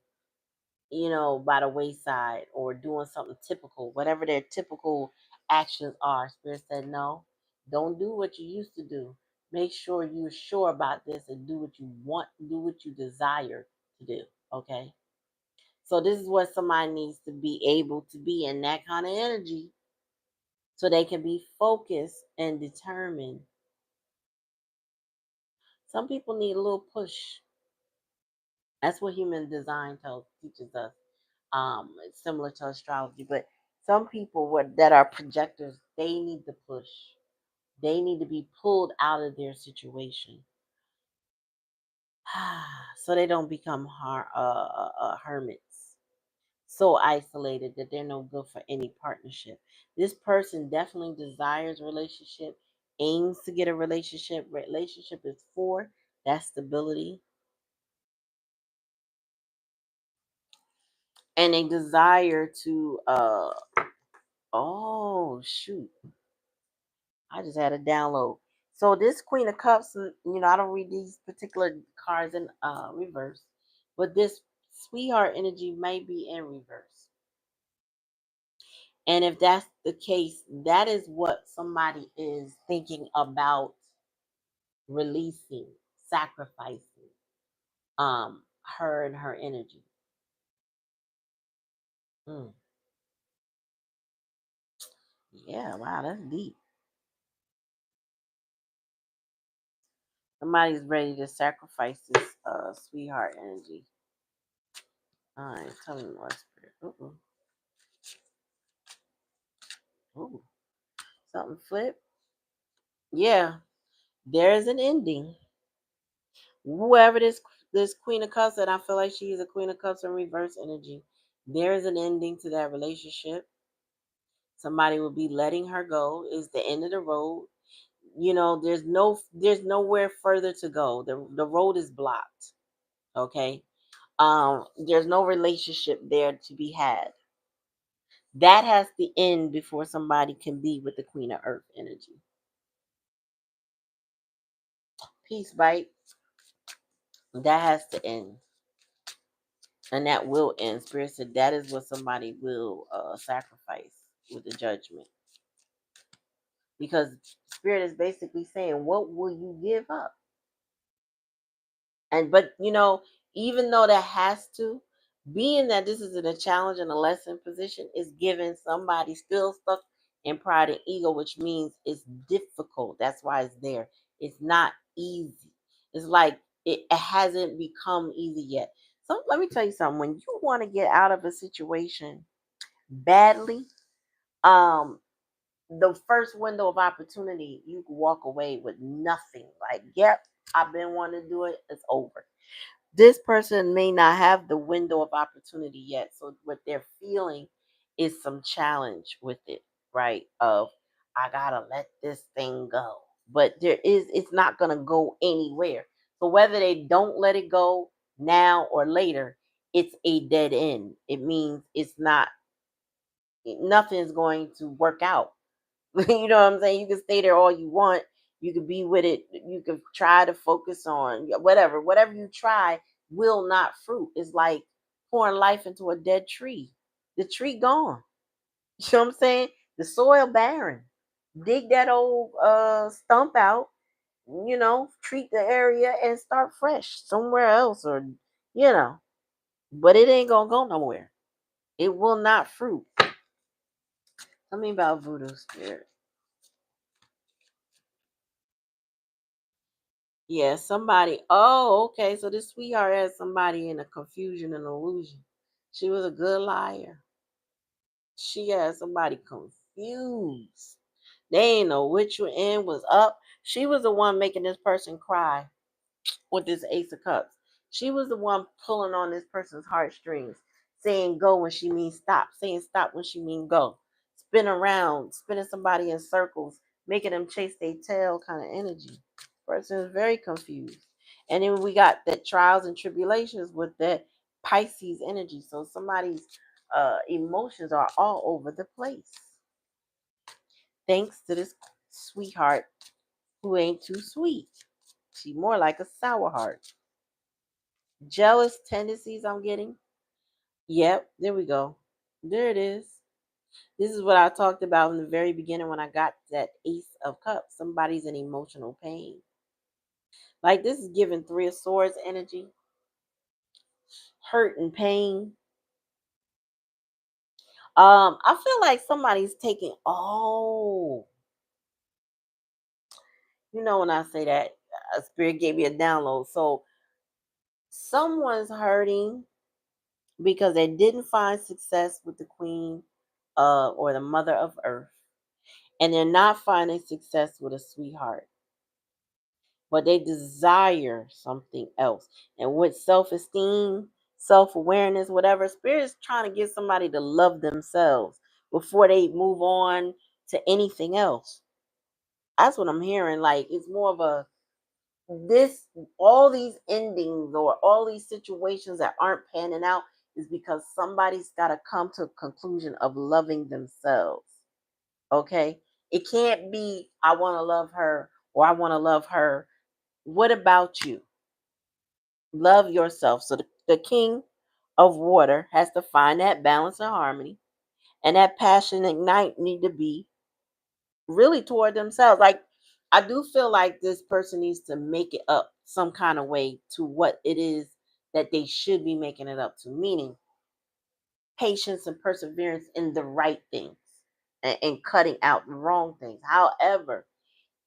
by the wayside or doing something typical, whatever their typical actions are. Spirit said, no, don't do what you used to do. Make sure you're sure about this and do what you want, do what you desire to do. Okay. So this is what somebody needs to be able to be in that kind of energy so they can be focused and determined. Some people need a little push. That's what human design teaches us. It's similar to astrology, but some people that are projectors, they need the push. They need to be pulled out of their situation, so they don't become hermits, so isolated that they're no good for any partnership. This person definitely desires a relationship, aims to get a relationship. Relationship is for that stability, and a desire to oh shoot, I just had a download. So this Queen of Cups, I don't read these particular cards in reverse, but this sweetheart energy may be in reverse. And if that's the case, that is what somebody is thinking about releasing, sacrificing her and her energy. Mm. Yeah, wow, that's deep. Somebody's ready to sacrifice this sweetheart energy. All right, tell me more, spirit. Ooh, something flip. Yeah, there's an ending. Whoever this Queen of Cups, and I feel like she's a Queen of Cups in reverse energy. There is an ending to that relationship. Somebody will be letting her go. Is the end of the road. There's nowhere further to go. The road is blocked. Okay. There's no relationship there to be had. That has to end before somebody can be with the Queen of Earth energy. Peace, bite. That has to end. And that will end. Spirit said that is what somebody will sacrifice with the judgment. Because Spirit is basically saying, what will you give up? But even though that has to, being that this is in a challenge and a lesson position, is giving somebody still stuck in pride and ego, which means it's difficult. That's why it's there. It's not easy. It's like it hasn't become easy yet. So let me tell you something. When you want to get out of a situation badly, um, the first window of opportunity, you can walk away with nothing. Like, yep, I've been wanting to do it. It's over. This person may not have the window of opportunity yet. So what they're feeling is some challenge with it, right? Of I gotta let this thing go. But it's not gonna go anywhere. So whether they don't let it go now or later, it's a dead end. It means nothing's going to work out. You know what I'm saying? You can stay there all you want. You could be with it. You could try to focus on whatever you try will not fruit. It's like pouring life into a dead tree. The tree gone. You know what I'm saying? The soil barren. Dig that old stump out, treat the area and start fresh somewhere else, or you know, but it ain't gonna go nowhere. It will not fruit. Tell me about voodoo spirit. Yeah, somebody. Oh, okay. So this sweetheart had somebody in a confusion and illusion. She was a good liar. She had somebody confused. They ain't know which end was up. She was the one making this person cry with this Ace of Cups. She was the one pulling on this person's heartstrings, saying go when she means stop, saying stop when she means go. Spin around, spinning somebody in circles, making them chase their tail kind of energy. Person is very confused. And then we got that trials and tribulations with that Pisces energy. So somebody's emotions are all over the place. Thanks to this sweetheart who ain't too sweet. She more like a sour heart. Jealous tendencies I'm getting. Yep, there we go. There it is. This is what I talked about in the very beginning when I got that Ace of Cups. Somebody's in emotional pain. Like this is giving Three of Swords energy, hurt and pain. I feel like somebody's taking, when I say that, a spirit gave me a download. So someone's hurting because they didn't find success with the Queen or the Mother of Earth, and they're not finding success with a sweetheart, but they desire something else. And with self-esteem, self-awareness, whatever, spirit is trying to get somebody to love themselves before they move on to anything else. That's what I'm hearing. Like it's more of a this all these endings or all these situations that aren't panning out is because somebody's got to come to a conclusion of loving themselves. Okay? It can't be I want to love her or I want to love her. What about you? Love yourself. So the king of water has to find that balance and harmony, and that passion ignite need to be really toward themselves. Like I do feel like this person needs to make it up some kind of way to what it is that they should be making it up to, meaning patience and perseverance in the right things and cutting out the wrong things. However,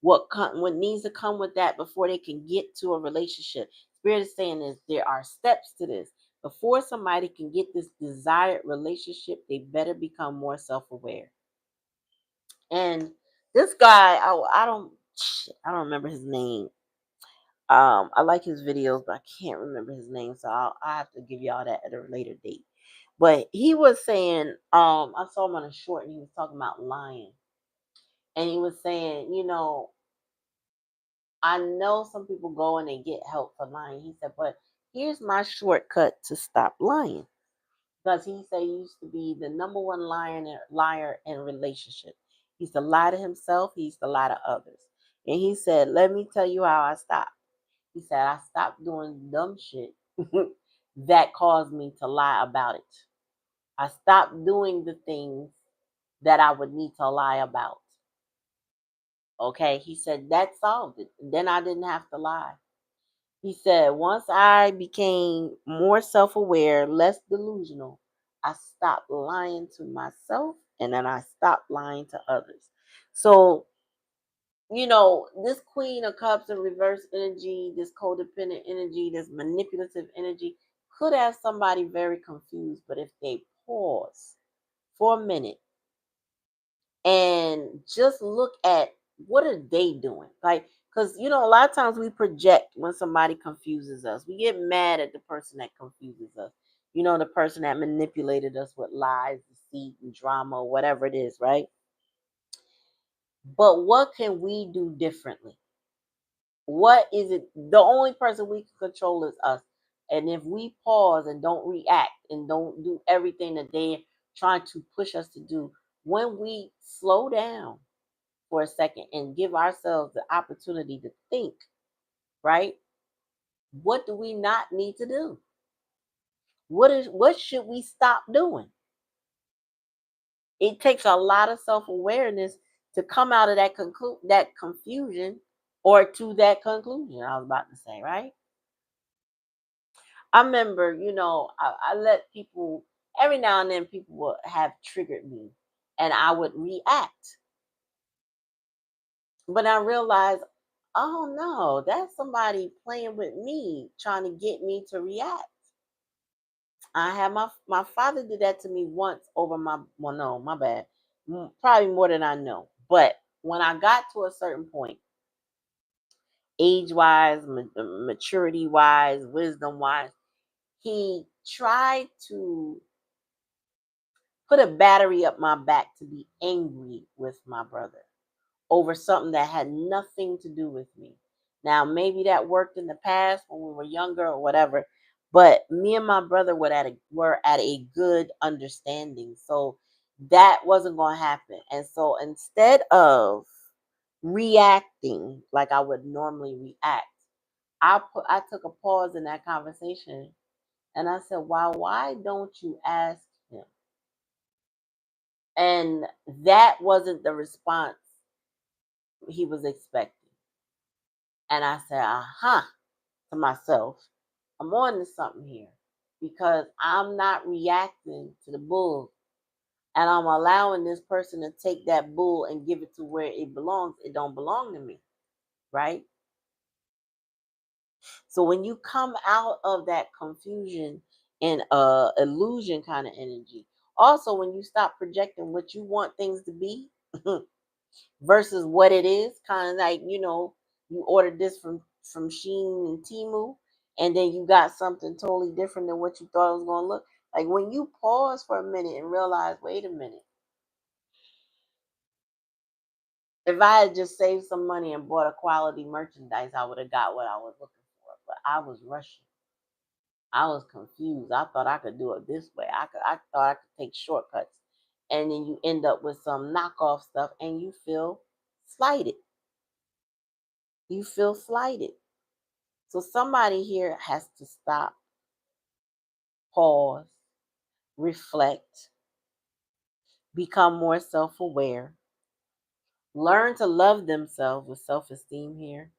what needs to come with that before they can get to a relationship? Spirit is saying is there are steps to this. Before somebody can get this desired relationship, they better become more self-aware. And this guy, I don't remember his name. I like his videos, but I can't remember his name, so I have to give y'all that at a later date. But he was saying, I saw him on a short, and he was talking about lying, and he was saying, I know some people go and they get help for lying. He said, but here's my shortcut to stop lying. Because he said he used to be the number one liar in relationship. He used to lie to himself. He used to lie to others. And he said, let me tell you how I stopped. He said, I stopped doing dumb shit that caused me to lie about it. I stopped doing the things that I would need to lie about. Okay. He said, that solved it. Then I didn't have to lie. He said, once I became more self aware, less delusional, I stopped lying to myself and then I stopped lying to others. So, this Queen of Cups in reverse energy, this codependent energy, this manipulative energy could have somebody very confused. But if they pause for a minute and just look at what are they doing, like, because a lot of times we project when somebody confuses us. We get mad at the person that confuses us, the person that manipulated us with lies, deceit, and drama, or whatever it is, right? But what can we do differently? What is it? The only person we can control is us. And if we pause and don't react and don't do everything that they're trying to push us to do, when we slow down for a second and give ourselves the opportunity to think, right? What do we not need to do? What should we stop doing? It takes a lot of self-awareness to come out of that confusion or to that conclusion. I was about to say, right? I remember, I let people every now and then people would have triggered me and I would react. But I realized, oh no, that's somebody playing with me, trying to get me to react. I had my father did that to me once over no, my bad. Probably more than I know. But when I got to a certain point, age wise, maturity wise, wisdom wise, he tried to put a battery up my back to be angry with my brother over something that had nothing to do with me. Now, maybe that worked in the past when we were younger or whatever, but me and my brother were at a good understanding. So that wasn't going to happen. And so instead of reacting like I would normally react, I took a pause in that conversation and I said, why don't you ask him? And that wasn't the response he was expecting. And I said, to myself, I'm on to something here because I'm not reacting to the bull and I'm allowing this person to take that bull and give it to where it belongs. It don't belong to me, right? So when you come out of that confusion and illusion kind of energy, also when you stop projecting what you want things to be versus what it is, kind of like, you ordered this from Shein and Temu, and then you got something totally different than what you thought it was going to look like. When you pause for a minute and realize, wait a minute, if I had just saved some money and bought a quality merchandise, I would have got what I was looking for. But I was rushing. I was confused. I thought I could do it this way. I thought I could take shortcuts. And then you end up with some knockoff stuff and you feel slighted. You feel slighted. So somebody here has to stop, pause, reflect, become more self-aware, learn to love themselves with self-esteem here.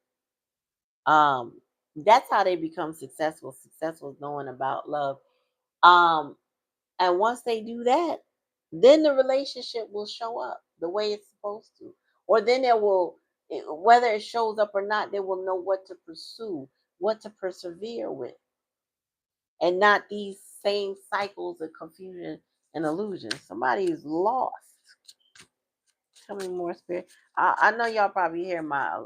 That's how they become successful. Successful is knowing about love. Um, and once they do that, then the relationship will show up the way it's supposed to. Or then whether it shows up or not, they will know what to pursue, what to persevere with, and not these same cycles of confusion and illusion. Somebody is lost. Tell me more, spirit. I know y'all probably hear my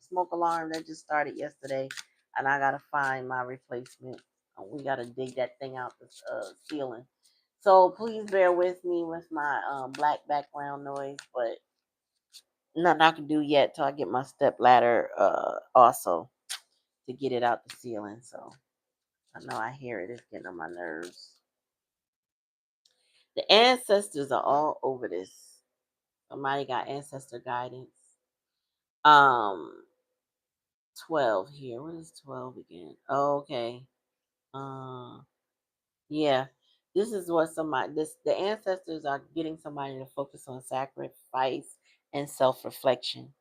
smoke alarm that just started yesterday, and I gotta find my replacement. We gotta dig that thing out the ceiling. So please bear with me with my black background noise, but nothing I can do yet till I get my step ladder also to get it out the ceiling. So I know I hear it. It's getting on my nerves. The ancestors are all over this. Somebody got ancestor guidance. Um, 12 here. What is 12 again? Oh, okay. Uh, yeah. This is what the ancestors are getting somebody to focus on sacrifice and self-reflection.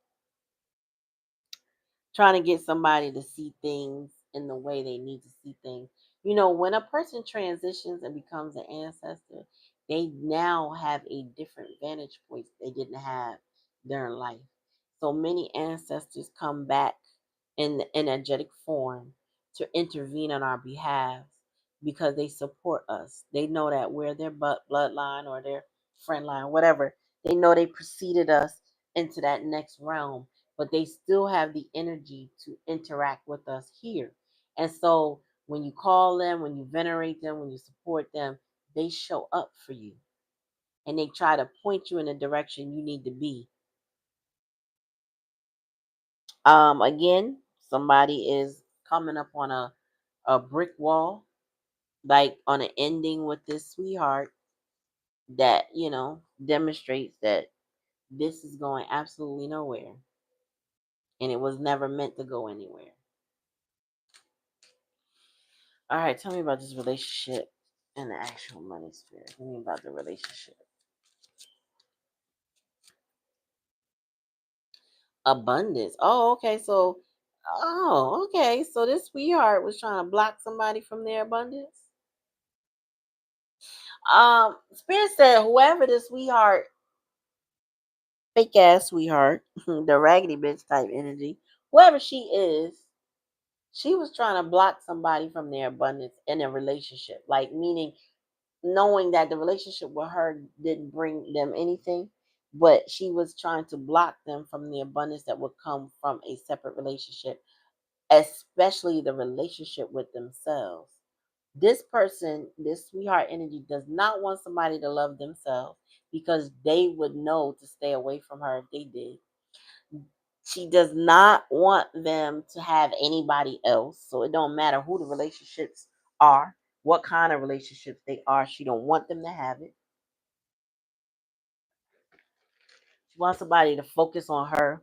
Trying to get somebody to see things in the way they need to see things. When a person transitions and becomes an ancestor, they now have a different vantage point they didn't have during life. So many ancestors come back in the energetic form to intervene on our behalf because they support us. They know that we're their bloodline or their friend line, whatever. They know they preceded us into that next realm, but they still have the energy to interact with us here. And so when you call them, when you venerate them, when you support them, they show up for you and they try to point you in the direction you need to be. Again, somebody is coming up on a brick wall, like on an ending with this sweetheart that, demonstrates that this is going absolutely nowhere and it was never meant to go anywhere. All right, tell me about this relationship and the actual money spirit. Tell me about the relationship. Abundance. Okay. So this sweetheart was trying to block somebody from their abundance. Spirit said whoever this sweetheart, fake ass sweetheart, the raggedy bitch type energy, whoever she is, she was trying to block somebody from their abundance in a relationship. Like meaning knowing that the relationship with her didn't bring them anything, but she was trying to block them from the abundance that would come from a separate relationship, especially the relationship with themselves. This person, this sweetheart energy, does not want somebody to love themselves because they would know to stay away from her if they did. She does not want them to have anybody else, so it don't matter who the relationships are, what kind of relationships they are. She don't want them to have it. She wants somebody to focus on her,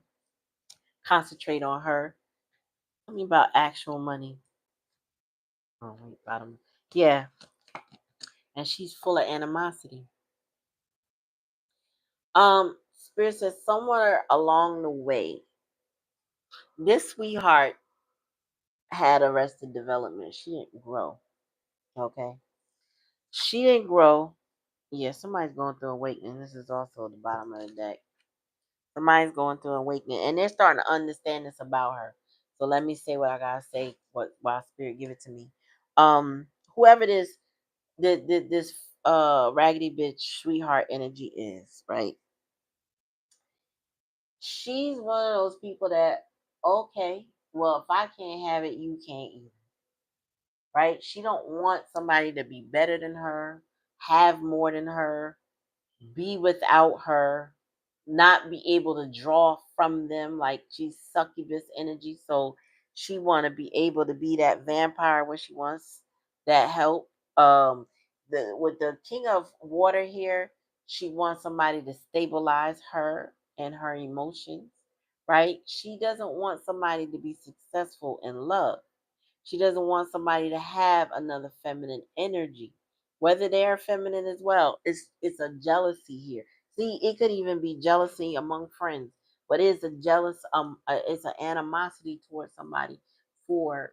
concentrate on her, Tell me about actual money. Oh, wait, bottom. Yeah, and she's full of animosity. Spirit says somewhere along the way, this sweetheart had arrested development. She didn't grow. Okay. She didn't grow. Yeah, somebody's going through awakening. This is also the bottom of the deck. Somebody's going through awakening, and they're starting to understand this about her. So let me say what I gotta say. What while Spirit give it to me. Whoever this raggedy bitch sweetheart energy is, right? She's one of those people that, okay, well, if I can't have it, you can't either, right? She don't want somebody to be better than her, have more than her, be without her, not be able to draw from them. Like she's succubus energy, so she want to be able to be that vampire when she wants that help. The with the King of Water here, she wants somebody to stabilize her and her emotions, right? She doesn't want somebody to be successful in love. She doesn't want somebody to have another feminine energy, whether they are feminine as well. It's a jealousy here. See, it could even be jealousy among friends, but it's a it's an animosity towards somebody for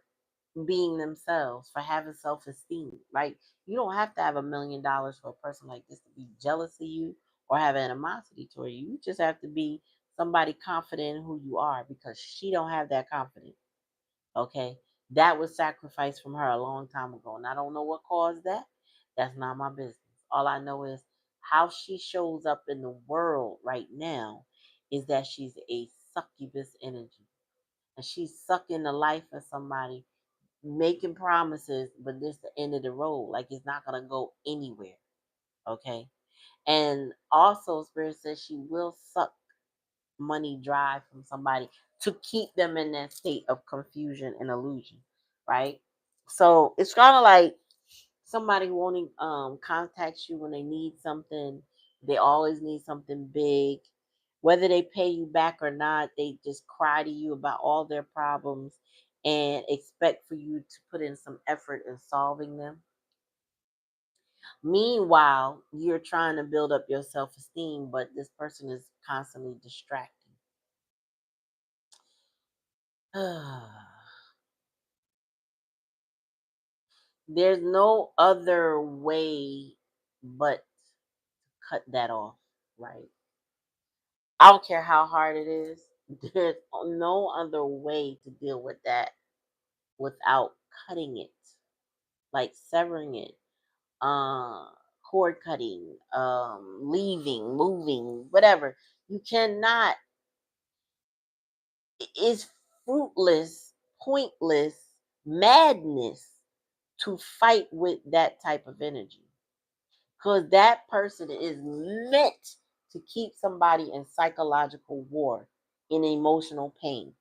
being themselves, for having self esteem. Like you don't have to have $1 million for a person like this to be jealous of you or have animosity toward you. You just have to be somebody confident in who you are because she don't have that confidence. Okay. That was sacrificed from her a long time ago. And I don't know what caused that. That's not my business. All I know is how she shows up in the world right now is that she's a succubus energy. And she's sucking the life of somebody, making promises, but this the end of the road. Like it's not gonna go anywhere. Okay. And also Spirit says she will suck money dry from somebody to keep them in that state of confusion and illusion, right? So it's kind of like somebody wanting contacts you when they need something. They always need something big. Whether they pay you back or not, they just cry to you about all their problems and expect for you to put in some effort in solving them. Meanwhile, you're trying to build up your self esteem, but this person is constantly distracting. There's no other way but cut that off, right? I don't care how hard it is. There's no other way to deal with that without cutting it, like severing it, uh, cord cutting, leaving, moving, whatever. You cannot. It's fruitless, pointless, madness to fight with that type of energy. Because that person is meant to keep somebody in psychological war, in emotional pain,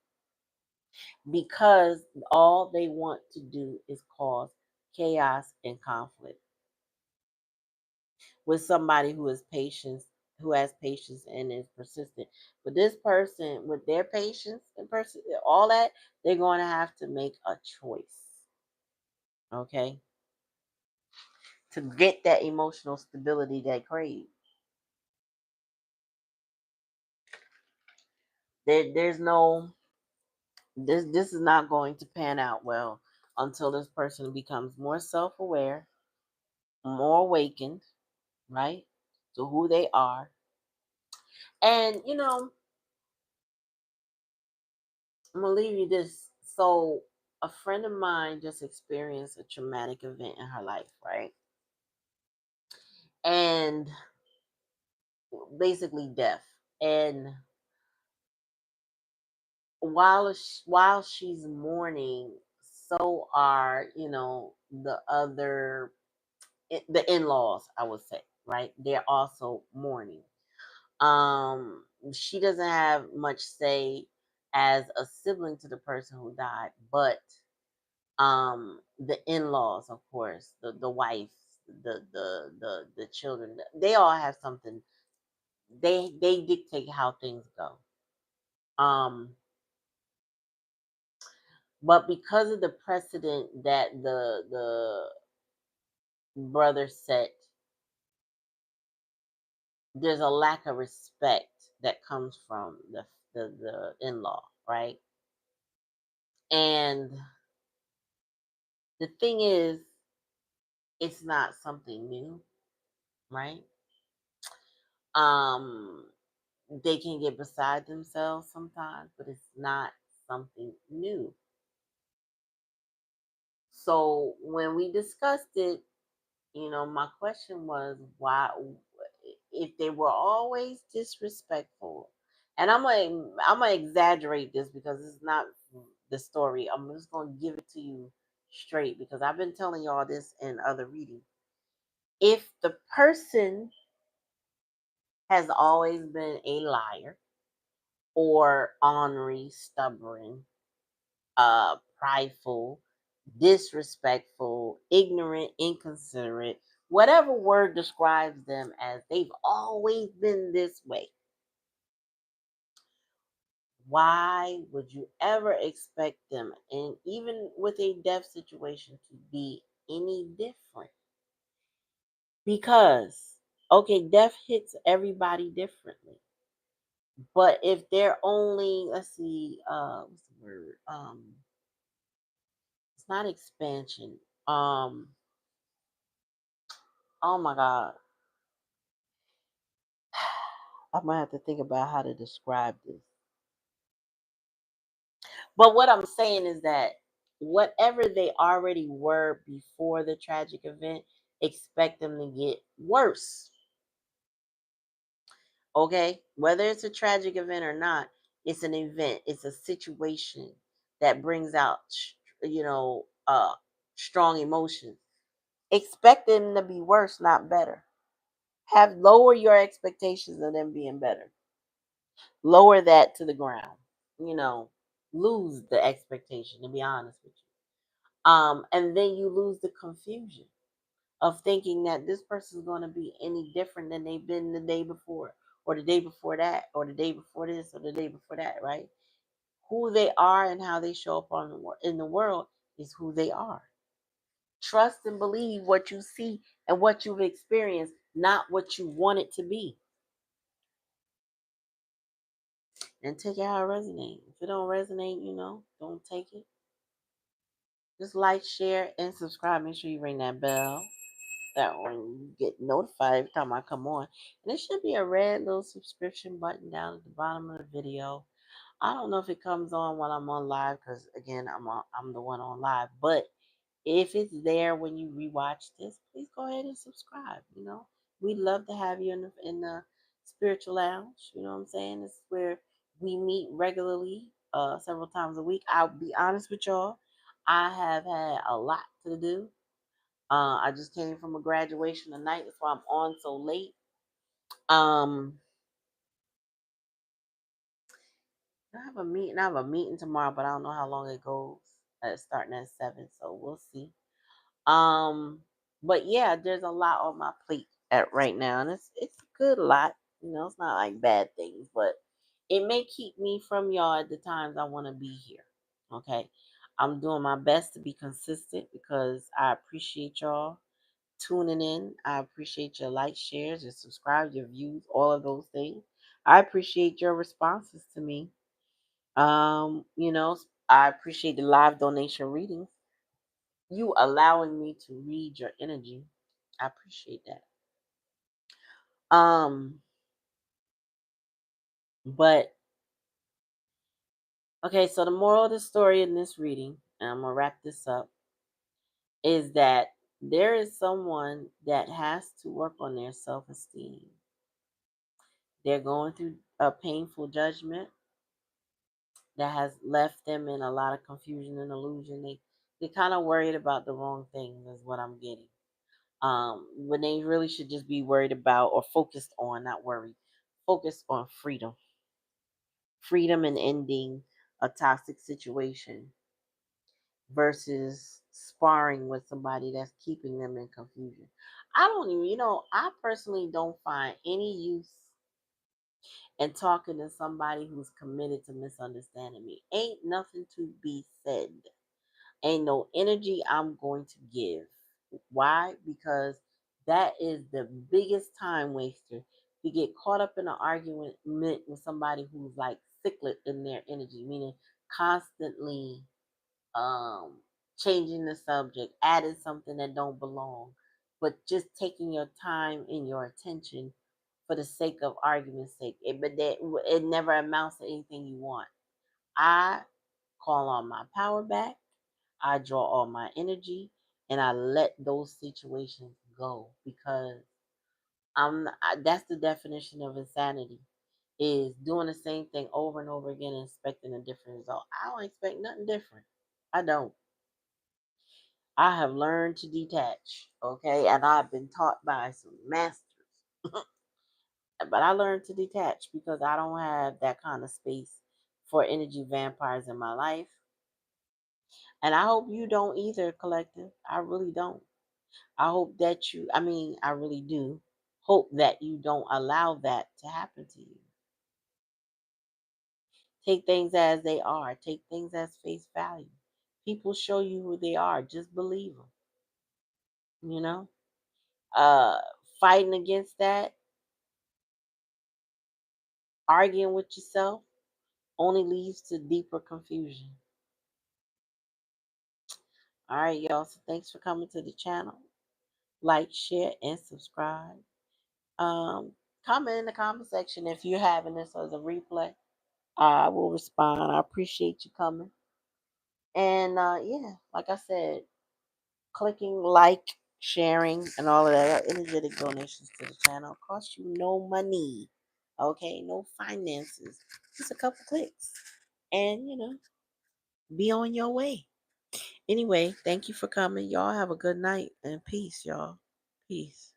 because all they want to do is cause chaos and conflict with somebody who is patient, who has patience and is persistent. But this person, with their patience and all that, they're going to have to make a choice, okay, to get that emotional stability they crave. There's no this is not going to pan out well until this person becomes more self-aware, more awakened, right, to who they are. And I'm gonna leave you this. So a friend of mine just experienced a traumatic event in her life, right? And basically death. And while she's mourning, so are the in-laws, I would say, right? They're also mourning. She doesn't have much say as a sibling to the person who died, but the in-laws, of course, the wife, the children, they all have something. They dictate how things go. Um But because of the precedent that the brother set, there's a lack of respect that comes from the in-law, right? And the thing is, it's not something new, right? Um, they can get beside themselves sometimes, but it's not something new. So when we discussed it, my question was why, if they were always disrespectful, and I'm gonna exaggerate this because it's not the story. I'm just gonna give it to you straight because I've been telling y'all this in other readings. If the person has always been a liar or ornery, stubborn, prideful, disrespectful, ignorant, inconsiderate, whatever word describes them as, they've always been this way. Why would you ever expect them, and even with a death situation, to be any different? Because, okay, death hits everybody differently. But if they're only, let's see, what's the word? It's not expansion. Oh my God. I'm gonna have to think about how to describe this. But what I'm saying is that whatever they already were before the tragic event, expect them to get worse. Okay? Whether it's a tragic event or not, it's an event, it's a situation that brings out, strong emotions. Expect them to be worse, not better. Have lower your expectations of them being better. Lower that to the ground. You know, lose the expectation, to be honest with you. And then you lose the confusion of thinking that this person is going to be any different than they've been the day before, or the day before that, or the day before this, or the day before that, right? Who they are and how they show up in the world is who they are. Trust and believe what you see and what you've experienced, not what you want it to be. And take it how it resonates. If it don't resonate, don't take it. Just like, share, and subscribe. Make sure you ring that bell. That way you get notified every time I come on. And there should be a red little subscription button down at the bottom of the video. I don't know if it comes on while I'm on live because, again, I'm the one on live. But if it's there when you rewatch this, please go ahead and subscribe. We'd love to have you in the spiritual lounge. You know what I'm saying? It's where we meet regularly, several times a week. I'll be honest with y'all. I have had a lot to do. I just came from a graduation tonight. That's why I'm on so late. Um, I have a meeting tomorrow, but I don't know how long it goes. It's starting at 7, so we'll see. Um, but yeah, there's a lot on my plate at right now, and it's a good lot. It's not like bad things, but it may keep me from y'all at the times I want to be here. Okay, I'm doing my best to be consistent because I appreciate y'all tuning in. I appreciate your likes, shares, your subscribes, your views, all of those things. I appreciate your responses to me. I appreciate the live donation readings. You allowing me to read your energy. I appreciate that. Um, but okay, so the moral of the story in this reading, and I'm gonna wrap this up, is that there is someone that has to work on their self-esteem. They're going through a painful judgment that has left them in a lot of confusion and illusion. They kind of worried about the wrong things, is what I'm getting. When they really should just be worried about, or focused on, not worried, focused on freedom. Freedom and ending a toxic situation versus sparring with somebody that's keeping them in confusion. I don't even, I personally don't find any use and talking to somebody who's committed to misunderstanding me. Ain't nothing to be said. Ain't no energy I'm going to give. Why? Because that is the biggest time waster, to get caught up in an argument with somebody who's like cyclic in their energy, meaning constantly um changing the subject, adding something that don't belong, but just taking your time and your attention for the sake of argument's sake. It never amounts to anything you want. I call on my power back. I draw all my energy, and I let those situations go, because that's the definition of insanity, is doing the same thing over and over again and expecting a different result. I don't expect nothing different. I don't. I have learned to detach, okay? And I've been taught by some masters. But I learned to detach because I don't have that kind of space for energy vampires in my life. And I hope you don't either, collective. I really don't. I hope that I really do hope that you don't allow that to happen to you. Take things as they are, take things as face value. People show you who they are, just believe them, you know? Uh, Fighting against that, arguing with yourself, only leads to deeper confusion. All right, y'all. So thanks for coming to the channel. Like, share, and subscribe. Um, Comment in the comment section if you're having this as a replay. I will respond. I appreciate you coming. And yeah, like I said, clicking like, sharing, and all of that are energetic donations to the channel. Cost you no money. Okay, no finances. Just a couple clicks. And be on your way. Anyway, thank you for coming. Y'all have a good night and peace, y'all. Peace.